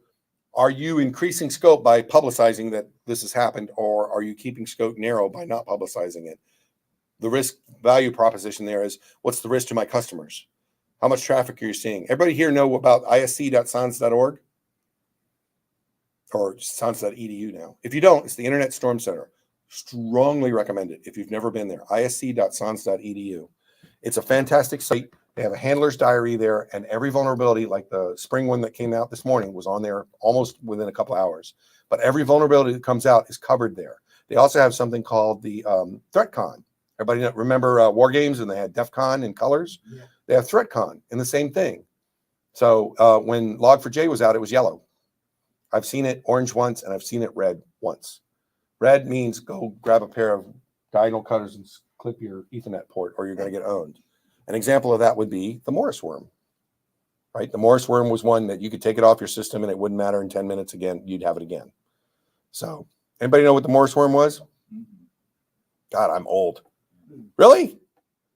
are you increasing scope by publicizing that this has happened, or are you keeping scope narrow by not publicizing it? The risk value proposition there is, what's the risk to my customers? How much traffic are you seeing? Everybody here know about isc.sans.org or sans.edu now? If you don't, it's the Internet Storm Center. Strongly recommend it if you've never been there. isc.sans.edu. It's a fantastic site. They have a handler's diary there, and every vulnerability, like the spring one that came out this morning, was on there almost within a couple hours. But every vulnerability that comes out is covered there. They also have something called the ThreatCon. Everybody remember War Games, and they had DEF CON in colors? Yeah. They have ThreatCon in the same thing. So when Log4j was out, it was yellow. I've seen it orange once, and I've seen it red once. Red means go grab a pair of diagonal cutters and clip your Ethernet port, or you're going to get owned. An example of that would be the Morris worm, right? The Morris worm was one that you could take it off your system and it wouldn't matter in 10 minutes again, you'd have it again. So anybody know what the Morris worm was? God, I'm old. Really?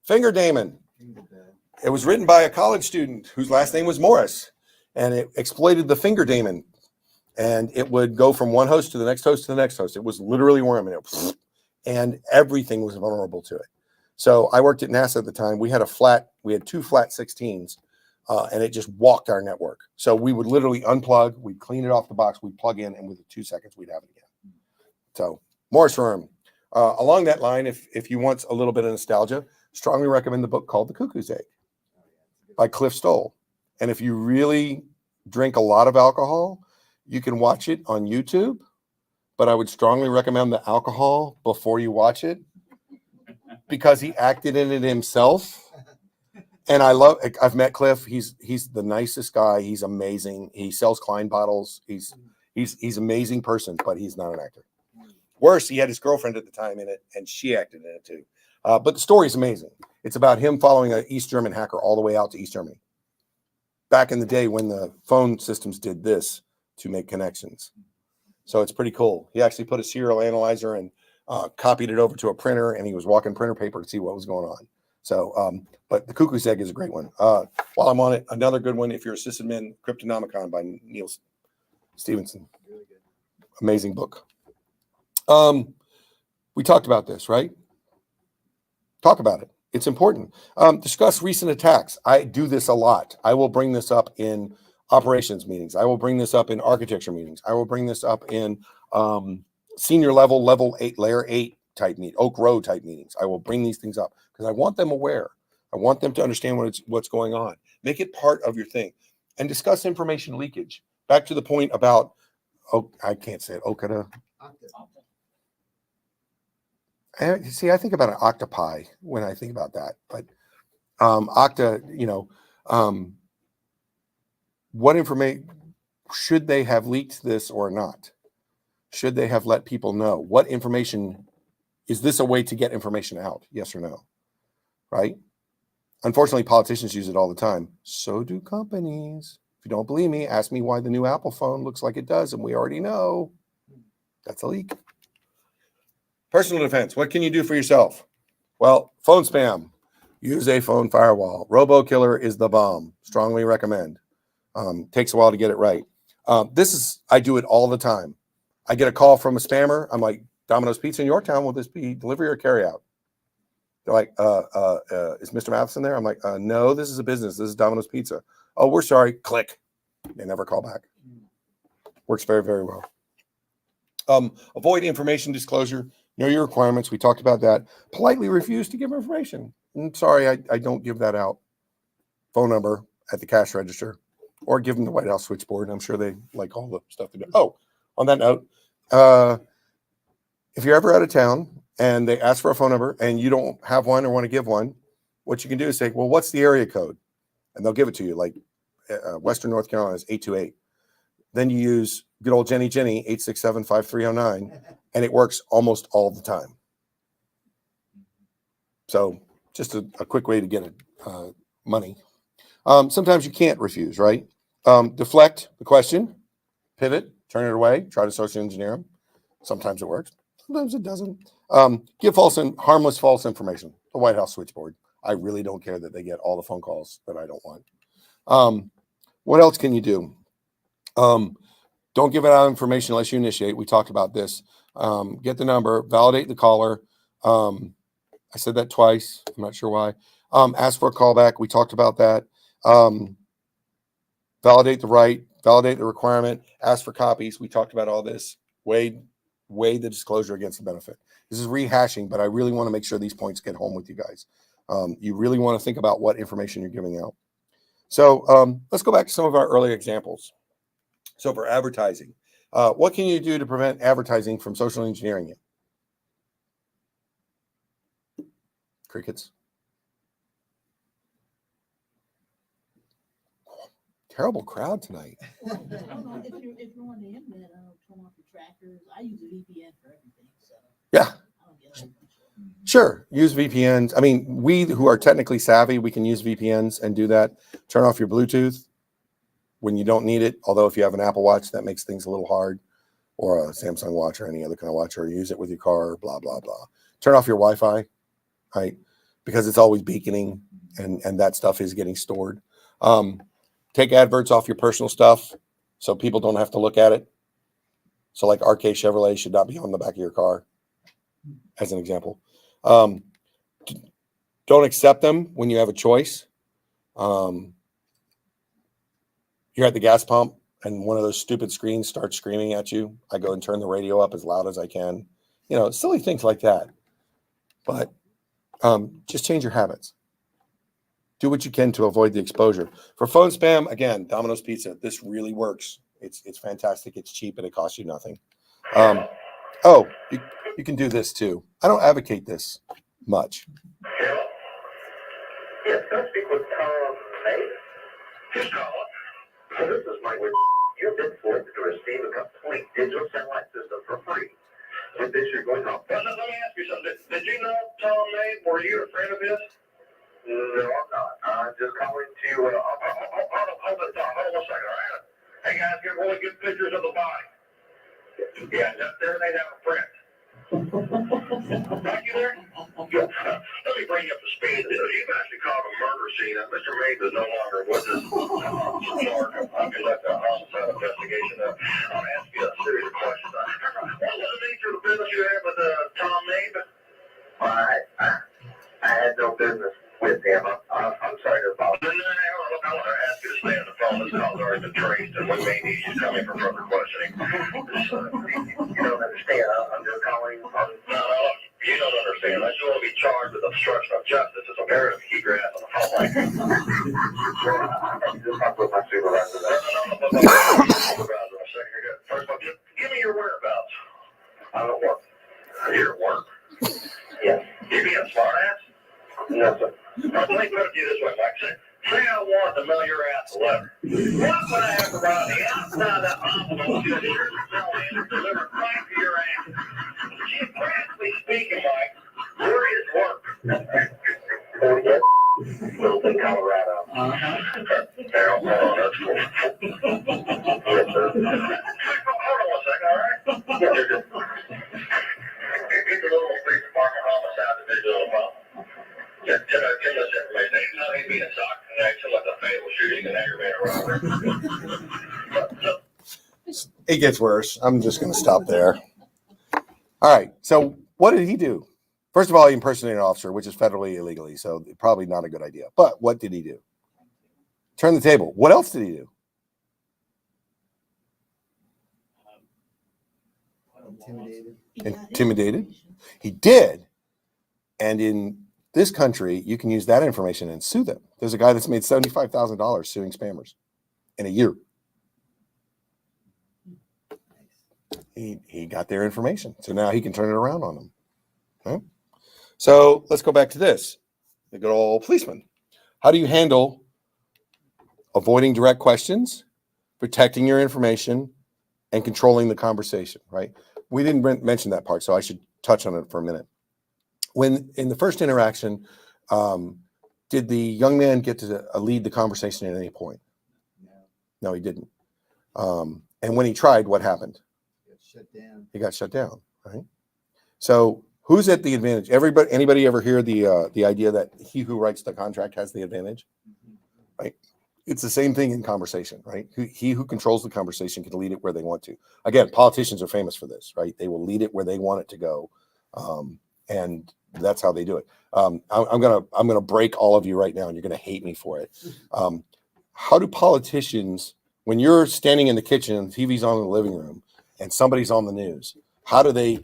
Finger daemon. It was written by a college student whose last name was Morris, and it exploited the finger daemon. And it would go from one host to the next host to the next host. It was literally worming it, and everything was vulnerable to it. So I worked at NASA at the time. We had two flat 16s, and it just walked our network. So we would literally unplug, we'd clean it off the box, we'd plug in, and within 2 seconds, we'd have it again. So Morris worm. Along that line, if you want a little bit of nostalgia, strongly recommend the book called The Cuckoo's Egg by Cliff Stoll. And if you really drink a lot of alcohol, you can watch it on YouTube, but I would strongly recommend the alcohol before you watch it, because he acted in it himself. And I've met Cliff. He's the nicest guy. He's amazing. He sells Klein bottles. He's amazing person, but he's not an actor. Worse, he had his girlfriend at the time in it, and she acted in it too. But the story is amazing. It's about him following an East German hacker all the way out to East Germany. Back in the day when the phone systems did this to make connections. So it's pretty cool. He actually put a serial analyzer and copied it over to a printer, and he was walking printer paper to see what was going on. So, but The Cuckoo's Egg is a great one. While I'm on it, another good one, if you're a sysadmin, Cryptonomicon by Neil Stevenson. Amazing book. We talked about this, right? Talk about it. It's important. Discuss recent attacks. I do this a lot. I will bring this up in operations meetings. I will bring this up in architecture meetings. I will bring this up in senior level 8, layer 8 type meet, Oak Row type meetings. I will bring these things up because I want them aware. I want them to understand what's going on. Make it part of your thing, and discuss information leakage. Back to the point about, I can't say it, Okada. I think about an octopi when I think about that, but Okta, what information should they have leaked this or not? Should they have let people know? What information is this a way to get information out? Yes or no? Right? Unfortunately, politicians use it all the time. So do companies. If you don't believe me, ask me why the new Apple phone looks like it does, and we already know that's a leak. Personal defense. What can you do for yourself? Well, phone spam. Use a phone firewall. RoboKiller is the bomb. Strongly recommend. Takes a while to get it right. I do it all the time. I get a call from a spammer. I'm like, Domino's Pizza in Yorktown, will this be delivery or carry out? They're like, is Mr. Matheson there? I'm like, no, this is a business. This is Domino's Pizza. Oh, we're sorry. Click. They never call back. Works very, very well. Avoid information disclosure. Know your requirements. We talked about that. Politely refuse to give information. Sorry, I don't give that out. Phone number at the cash register, or give them the White House switchboard. I'm sure they like all the stuff to do. Oh, on that note, if you're ever out of town and they ask for a phone number and you don't have one or want to give one, what you can do is say, well, what's the area code? And they'll give it to you. Like Western North Carolina is 828. Then you use good old Jenny 867-5309, and it works almost all the time. So just a quick way to get money. Sometimes you can't refuse, right? Deflect the question, pivot, turn it away, try to social engineer them. Sometimes it works, sometimes it doesn't. Give false and harmless false information. The White House switchboard. I really don't care that they get all the phone calls that I don't want. What else can you do? Don't give out information unless you initiate. We talked about this. Get the number, validate the caller. I said that twice. I'm not sure why. Ask for a callback. We talked about that. Validate the right, validate the requirement, ask for copies. We talked about all this. Weigh the disclosure against the benefit. This is rehashing, but I really want to make sure these points get home with you guys. You really want to think about what information you're giving out. So let's go back to some of our early examples. So for advertising, what can you do to prevent advertising from social engineering you? Crickets. Terrible crowd tonight. I don't know, if you're on the internet, turn off your trackers. I use a VPN for everything, so. Yeah. I don't get it. Sure. Use VPNs. I mean, we who are technically savvy, we can use VPNs and do that. Turn off your Bluetooth when you don't need it. Although if you have an Apple Watch, that makes things a little hard, or a Samsung watch or any other kind of watch, or use it with your car, blah, blah, blah. Turn off your Wi-Fi, right? Because it's always beaconing and that stuff is getting stored. Take adverts off your personal stuff so people don't have to look at it. So like RK Chevrolet should not be on the back of your car, as an example. Don't accept them when you have a choice. You're at the gas pump and one of those stupid screens starts screaming at you. I go and turn the radio up as loud as I can. You know, silly things like that. But just change your habits. Do what you can to avoid the exposure. For phone spam, again, Domino's Pizza. This really works. It's fantastic. It's cheap and it costs you nothing. You can do this too. I don't advocate this much. Yes, can I speak with Tom May? Who's calling? So this is my You've been selected to receive a complete digital satellite system for free. With this, you're going home. Well, let me ask you something. Did you know Tom May? Were you a friend of his? No, I'm not. I'm just calling to, hold on one second, all right? Hey, guys, get really good pictures of the body. Yeah, up there they have a print. Thank you there? Yeah. Let me bring you up to speed. You've actually called a murder scene. Mr. Mays is no longer with us. I can let the homicide investigation up. I'll ask you a series of questions. What was the nature of the business you had with Tom Mays? I had no business with him. I'm sorry to apologize. Look, I want to ask you to stay on the phone. This call's already been traced, and we may need you to come in for further questioning. You don't understand. I'm just calling. No, you don't understand. I just want to be charged with obstruction of justice. It's imperative to keep your ass on the phone like this. I'm just not with my supervisor there. No, supervisor. A second here. First of all, give me your whereabouts. I don't work. You're at work? Yes. You being smart ass? No, sir. Let me put it to you this way, Mike. Say I want to mail your ass a letter. What would I have to write the outside of that envelope to the and deliver right to your ass? Geographically speaking, Mike, where is work? Littleton, Colorado. Now, hold on, that's cool. Yes, sir. Hold on one second, all right? Yes, sir. Get the little police department homicide division on the phone. Give this information. They know he'd be in stock connection with a fatal shooting and aggravated robbery. It gets worse. I'm just going to stop there. All right. So what did he do? First of all, he impersonated an officer, which is federally illegally, so probably not a good idea. But what did he do? Turn the table. What else did he do? Intimidated. He did. And in This country, you can use that information and sue them. There's a guy that's made $75,000 suing spammers in a year. He got their information, so now he can turn it around on them. Okay? So let's go back to this. The good old policeman. How do you handle avoiding direct questions, protecting your information, and controlling the conversation, right? We didn't mention that part, so I should touch on it for a minute. When in the first interaction, did the young man get to lead the conversation at any point? No, he didn't. And when he tried, what happened? Shut down. He got shut down, right? So who's at the advantage? Anybody ever hear the idea that he who writes the contract has the advantage? Right? It's the same thing in conversation, right? He who controls the conversation can lead it where they want to. Again, politicians are famous for this, right? They will lead it where they want it to go, and that's how they do it. I'm gonna break all of you right now, and you're gonna hate me for it. How do politicians, when you're standing in the kitchen and TV's on in the living room, and somebody's on the news, how do they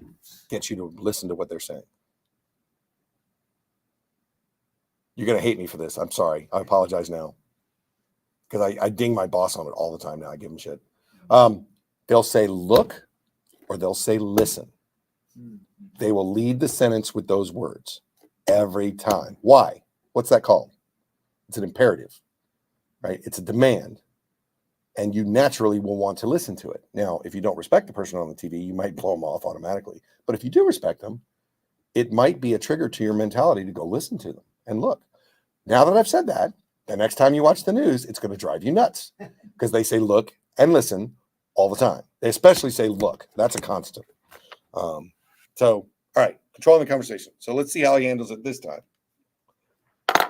get you to listen to what they're saying? You're going to hate me for this. I'm sorry. I apologize now. Because I ding my boss on it all the time now. I give him shit. They'll say look, or they'll say listen. They will lead the sentence with those words every time. Why? What's that called? It's an imperative, right? It's a demand. And you naturally will want to listen to it. Now, if you don't respect the person on the TV, you might blow them off automatically. But if you do respect them, it might be a trigger to your mentality to go listen to them and look. Now that I've said that, the next time you watch the news, it's going to drive you nuts because they say look and listen all the time. They especially say look. That's a constant. So, all right, controlling the conversation. So let's see how he handles it this time. Good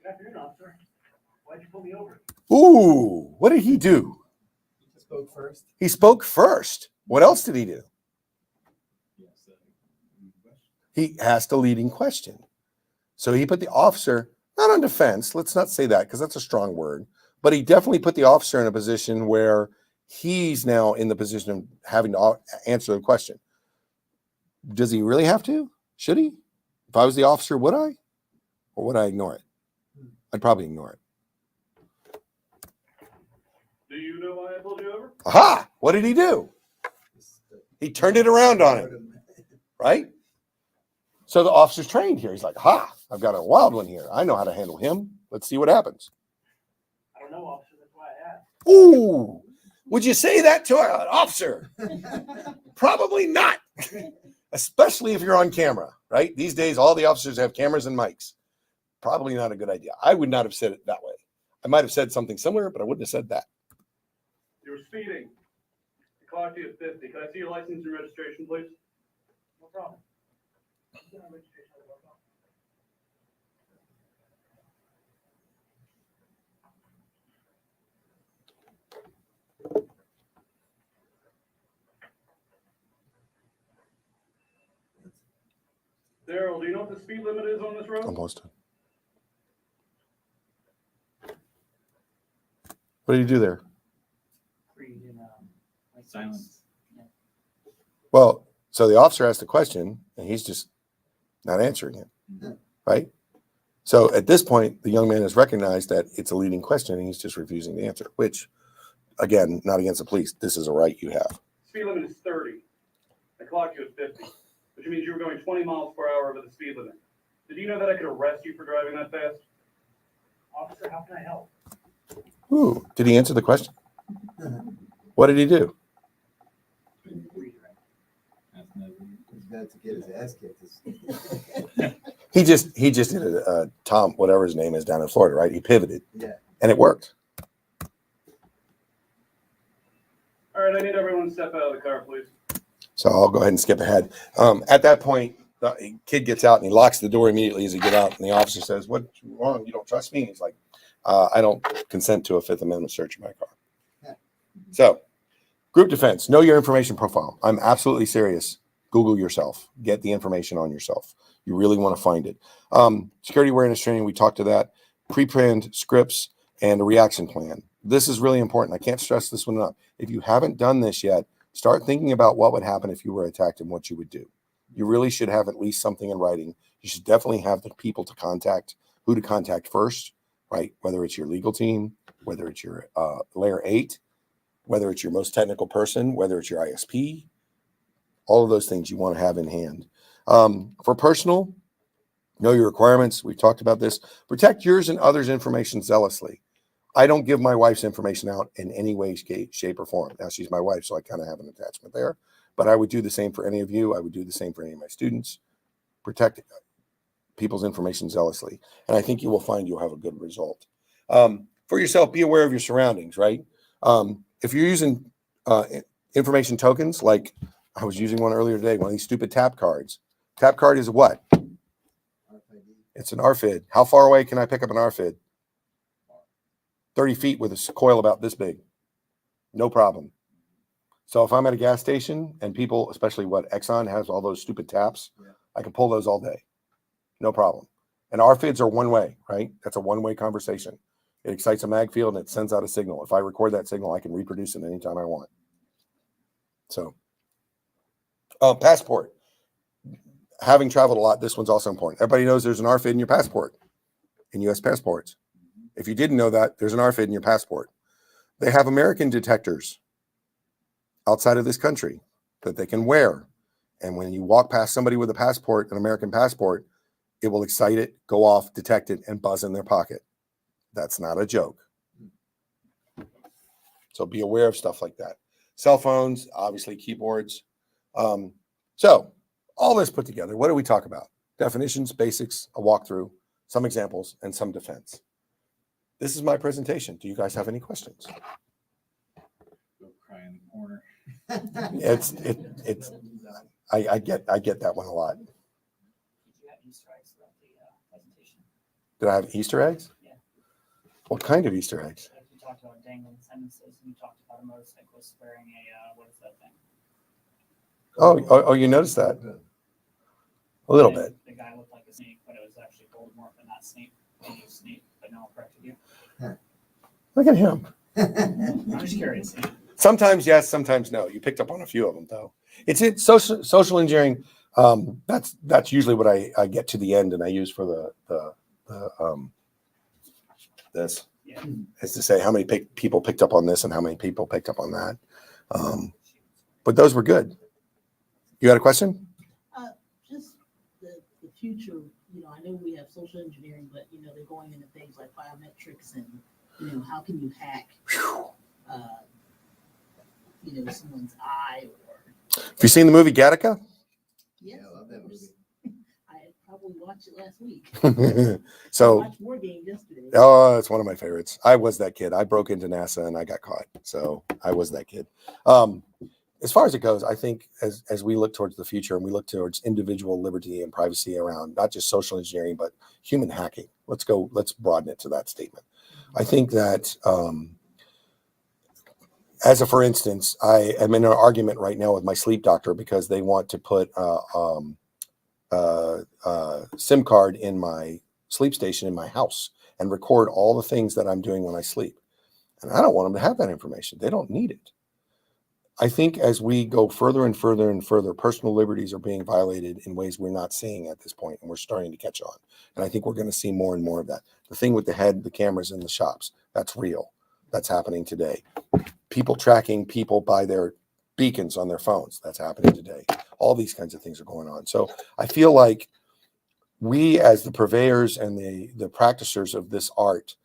afternoon, officer. Why'd you pull me over? Ooh, what did he do? He spoke first. He spoke first. What else did he do? He asked a leading question. So he put the officer, not on defense, let's not say that because that's a strong word, but he definitely put the officer in a position where he's now in the position of having to answer the question. Does he really have to? Should he? If I was the officer, would I? Or would I ignore it? I'd probably ignore it. Do you know why I pulled you over? Aha! What did he do? He turned it around on him, right? So the officer's trained here. He's like, aha, I've got a wild one here. I know how to handle him. Let's see what happens. I don't know, officer. That's why I asked. Ooh, would you say that to an officer? Probably not, especially if you're on camera, right? These days, all the officers have cameras and mics. Probably not a good idea. I would not have said it that way. I might have said something similar, but I wouldn't have said that. You were speeding. I clocked you at 50. Can I see your license and registration, please? No problem. Daryl, do you know what the speed limit is on this road? Almost. What did you do there? Silence. Well, so the officer asked a question and he's just not answering it, right? So at this point, the young man has recognized that it's a leading question and he's just refusing to answer, which, again, not against the police. This is a right you have. Speed limit is 30. I clocked you at 50, which means you were going 20 miles per hour over the speed limit. Did you know that I could arrest you for driving that fast? Officer, how can I help? Ooh, did he answer the question? What did he do? He's got to get his ass kicked. He just did a Tom, whatever his name is down in Florida, right? He pivoted. Yeah. And it worked. All right, I need everyone to step out of the car, please. So I'll go ahead and skip ahead. At that point, the kid gets out and he locks the door immediately as he get out. And the officer says, "What's wrong? You don't trust me?" And he's like, "I don't consent to a Fifth Amendment search of my car." Yeah. So, group defense, know your information profile. I'm absolutely serious. Google yourself. Get the information on yourself. You really want to find it. Security awareness training, we talked to that. Pre-planned scripts and a reaction plan. This is really important. I can't stress this one enough. If you haven't done this yet, start thinking about what would happen if you were attacked and what you would do. You really should have at least something in writing. You should definitely have the people to contact, who to contact first, right? Whether it's your legal team, whether it's your layer 8, whether it's your most technical person, whether it's your ISP, all of those things you want to have in hand. For personal, know your requirements. We've talked about this. Protect yours and others' information zealously. I don't give my wife's information out in any way, shape, or form. Now, she's my wife, so I kind of have an attachment there. But I would do the same for any of you. I would do the same for any of my students. Protect people's information zealously. And I think you will find you'll have a good result. For yourself, be aware of your surroundings, right? If you're using information tokens, like I was using one earlier today, one of these stupid tap cards. Tap card is what? It's an RFID. How far away can I pick up an RFID? 30 feet with a coil about this big. No problem. So if I'm at a gas station and people, especially Exxon has all those stupid taps, I can pull those all day. No problem. And RFIDs are one way, right? That's a one-way conversation. It excites a mag field and it sends out a signal. If I record that signal, I can reproduce it anytime I want. So, passport. Having traveled a lot, this one's also important. Everybody knows there's an RFID in your passport, in U.S. passports. If you didn't know that, there's an RFID in your passport. They have American detectors outside of this country that they can wear. And when you walk past somebody with a passport, an American passport, it will excite it, go off, detect it, and buzz in their pocket. That's not a joke. So be aware of stuff like that. Cell phones, obviously keyboards. So all this put together, what do we talk about? Definitions, basics, a walkthrough, some examples, and some defense. This is my presentation. Do you guys have any questions? Go cry in the corner. I get that one a lot. Did you have Easter eggs throughout the presentation? Did I have Easter eggs? Yeah. What kind of Easter eggs? Like you talked about dangling sentences, and you talked about a motorcyclist wearing a what is that thing? Oh, you noticed that? A little bit. The guy looked like a snake, but it was actually Voldemort, but not Snape. He was Snape, but no one corrected you. Look at him. I'm just curious. Sometimes yes, sometimes no. You picked up on a few of them though. It's social engineering. That's usually what I get to the end and I use for this. Yeah. Is to say how many people picked up on this and how many people picked up on that. But those were good. You got a question? Just the future, I know we have social engineering, but, they're going into things like biometrics and, how can you hack, someone's eye or. Have you seen the movie Gattaca? Yes, I love that movie. I probably watched it last week. So, I watched War Game yesterday. oh, it's one of my favorites. I was that kid. I broke into NASA and I got caught. So I was that kid. As far as it goes, I think as we look towards the future and we look towards individual liberty and privacy around not just social engineering, but human hacking, let's broaden it to that statement. I think that for instance, I am in an argument right now with my sleep doctor because they want to put SIM card in my sleep station in my house and record all the things that I'm doing when I sleep. And I don't want them to have that information. They don't need it. I think as we go further and further and further, personal liberties are being violated in ways we're not seeing at this point, and we're starting to catch on. And I think we're going to see more and more of that. The thing with the cameras in the shops, that's real. That's happening today. People tracking people by their beacons on their phones, that's happening today. All these kinds of things are going on. So I feel like we as the purveyors and the practitioners of this art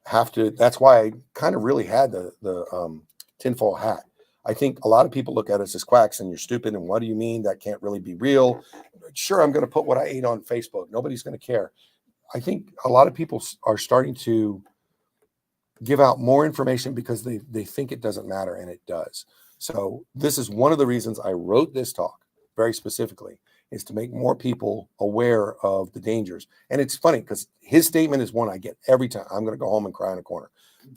have to, that's why I kind of really had the tinfoil hat. I think a lot of people look at us as quacks and you're stupid. And what do you mean? That can't really be real. Sure, I'm going to put what I ate on Facebook. Nobody's going to care. I think a lot of people are starting to give out more information because they think it doesn't matter, and it does. So this is one of the reasons I wrote this talk very specifically, is to make more people aware of the dangers. And it's funny because his statement is one I get every time. I'm going to go home and cry in a corner.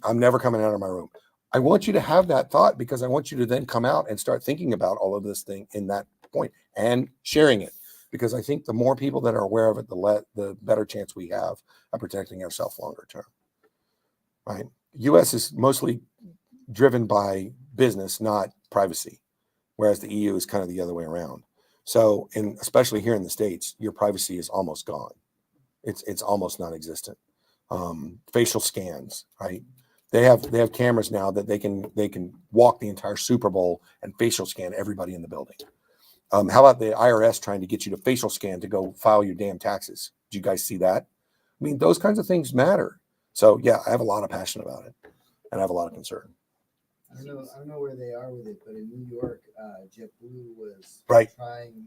I'm never coming out of my room. I want you to have that thought because I want you to then come out and start thinking about all of this thing in that point and sharing it. Because I think the more people that are aware of it, the better chance we have of protecting ourselves longer term. Right? U.S. is mostly driven by business, not privacy, whereas the EU is kind of the other way around. So, and especially here in the States, your privacy is almost gone. It's almost non-existent. Facial scans, right? They have cameras now that they can walk the entire Super Bowl and facial scan everybody in the building. How about the IRS trying to get you to facial scan to go file your damn taxes? Did you guys see that? I mean, those kinds of things matter. So yeah, I have a lot of passion about it, and I have a lot of concern. I don't know where they are with it, but in New York, JetBlue was Right.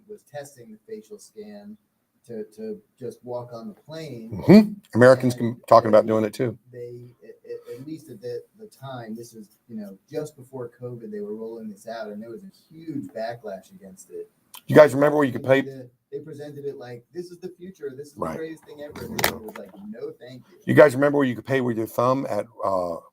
was testing the facial scan to just walk on the plane. Mm-hmm. Americans talking about doing it too. They, at least at the time, this is, just before COVID, they were rolling this out, and there was a huge backlash against it. You guys remember where you could pay? They presented it like, this is the future, this is the Right. greatest thing ever. And it was like, no, thank you. You guys remember where you could pay with your thumb at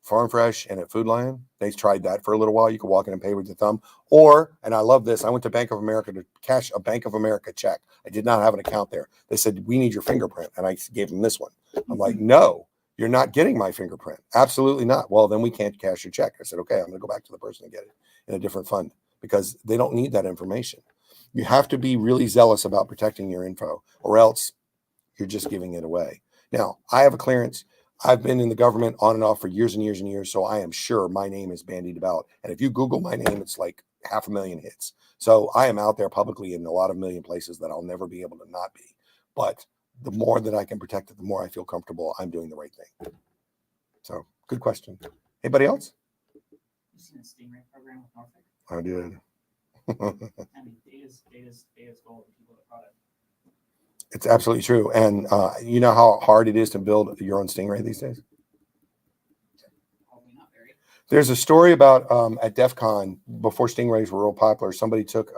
Farm Fresh and at Food Lion? They tried that for a little while. You could walk in and pay with your thumb. Or, and I love this, I went to Bank of America to cash a Bank of America check. I did not have an account there. They said, we need your fingerprint. And I gave them this one. I'm like, no, you're not getting my fingerprint. Absolutely not. Well, then we can't cash your check. I said, okay, I'm going to go back to the person and get it in a different fund because they don't need that information. You have to be really zealous about protecting your info, or else you're just giving it away. Now, I have a clearance. I've been in the government on and off for years and years and years, so I am sure my name is bandied about. And if you Google my name, it's like 500,000 hits. So I am out there publicly in a lot of million places that I'll never be able to not be. But the more that I can protect it, the more I feel comfortable I'm doing the right thing. So, good question. Anybody else? You seen the Stingray program with Norfolk? I did. I mean, data's gold and people are product. It's absolutely true. And you know how hard it is to build your own Stingray these days? Probably not very. There's a story about at DEF CON, before Stingrays were real popular, somebody took,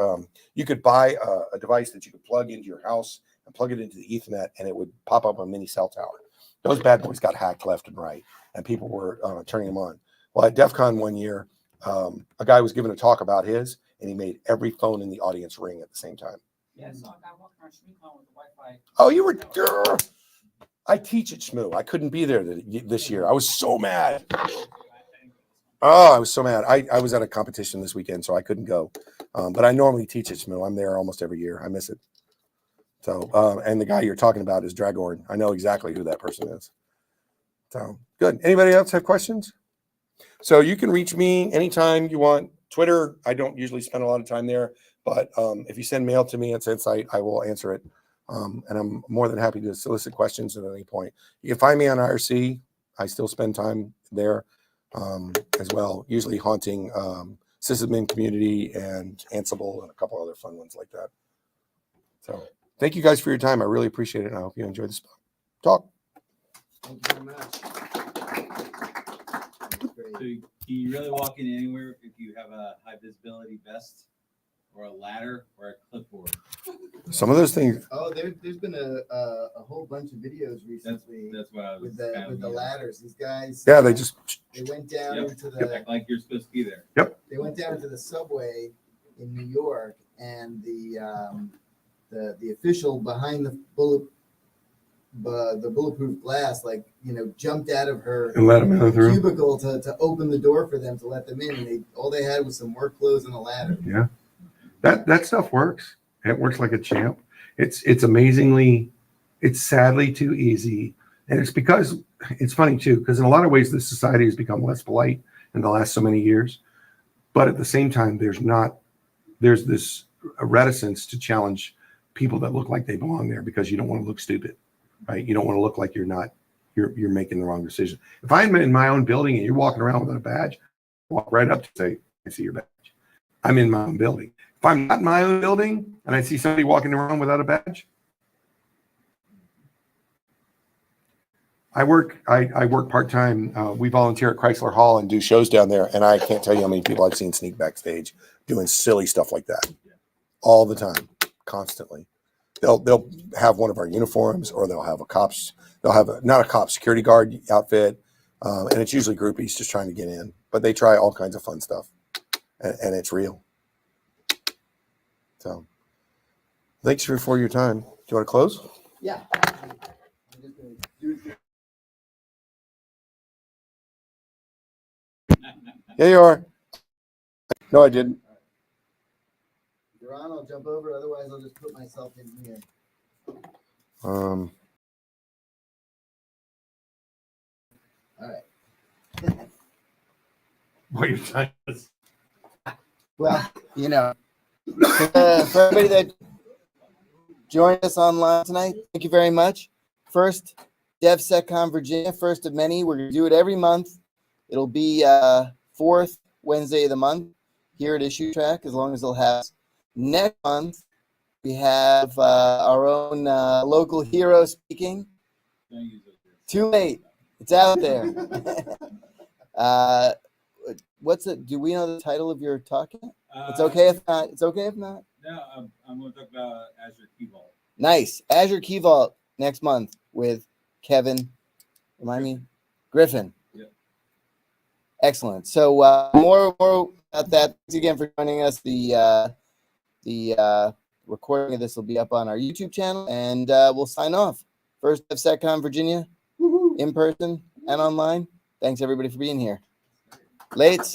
you could buy a device that you could plug into your house and plug it into the Ethernet, and it would pop up a mini cell tower. Those bad boys got hacked left and right, and people were turning them on. Well, at DEF CON one year, a guy was giving a talk about his, and he made every phone in the audience ring at the same time. Yeah, I saw a guy walking around ShmooCon with the Wi-Fi. Oh, you were. I teach at Shmoo. I couldn't be there this year. I was so mad. Oh, I was so mad. I was at a competition this weekend, so I couldn't go. But I normally teach at Shmoo. I'm there almost every year. I miss it. So, and the guy you're talking about is Dragorn. I know exactly who that person is. So, good. Anybody else have questions? So you can reach me anytime you want. Twitter, I don't usually spend a lot of time there, but if you send mail to me at Insight, I will answer it. And I'm more than happy to solicit questions at any point. You can find me on IRC. I still spend time there as well, usually haunting sysadmin community and Ansible and a couple other fun ones like that. So thank you guys for your time. I really appreciate it. And I hope you enjoyed this talk. Thank you very much. So can you really walk in anywhere if you have a high visibility vest or a ladder or a clipboard? Some of those things. Oh, there's been a whole bunch of videos recently. That's what I was with the ladders. These guys. Yeah, they went down into the. Act like you're supposed to be there. Yep. They went down into the subway in New York, and the official behind the bulletproof glass, jumped out of her And let them in through. cubicle to open the door for them to let them in. And all they had was some work clothes and a ladder. Yeah, that stuff works. It works like a champ. It's amazingly, it's sadly too easy, and it's because it's funny too. Because in a lot of ways, this society has become less polite in the last so many years. But at the same time, there's this reticence to challenge people that look like they belong there because you don't want to look stupid, right? You don't want to look like you're making the wrong decision. If I'm in my own building and you're walking around without a badge, walk right up to say, I see your badge. I'm in my own building. If I'm not in my own building and I see somebody walking around without a badge, I work part-time. We volunteer at Chrysler Hall and do shows down there. And I can't tell you how many people I've seen sneak backstage doing silly stuff like that all the time, constantly. They'll have one of our uniforms, or they'll have not a cop security guard outfit. And it's usually groupies just trying to get in, but they try all kinds of fun stuff, and it's real. So thanks for your time. Do you want to close? Yeah. Yeah, you are. No, I didn't. you're on, I'll jump over. Otherwise, I'll just put myself in here. Um, All right. what you're trying to Well, you know, for everybody that joined us online tonight, thank you very much. First, DevSecCon Virginia, first of many. We're going to do it every month. It'll be fourth Wednesday of the month here at Issue Track, as long as they'll have us. Next month, we have our own local hero speaking. Don't use those words. Too late. It's out there. What's it? Do we know the title of your talk yet? It's okay if not. It's okay if not. No, I'm going to talk about Azure Key Vault. Nice. Azure Key Vault next month with Kevin. Remind me, Griffin. Yep. Excellent. So more about that. Thanks again for joining us. The recording of this will be up on our YouTube channel, and we'll sign off. First DevSecCon Virginia, in person and online. Thanks everybody for being here. Lates.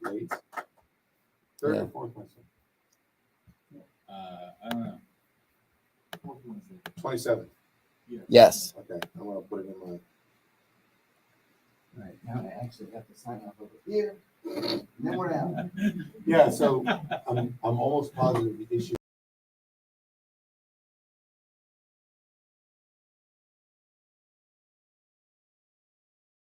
Late. Third Yeah. or fourth Wednesday? I don't know. 27. Yes. Okay, I'm gonna put it in my. All right. Now I actually have to sign off over here, and then we're out. Yeah, so I'm almost positive the issue.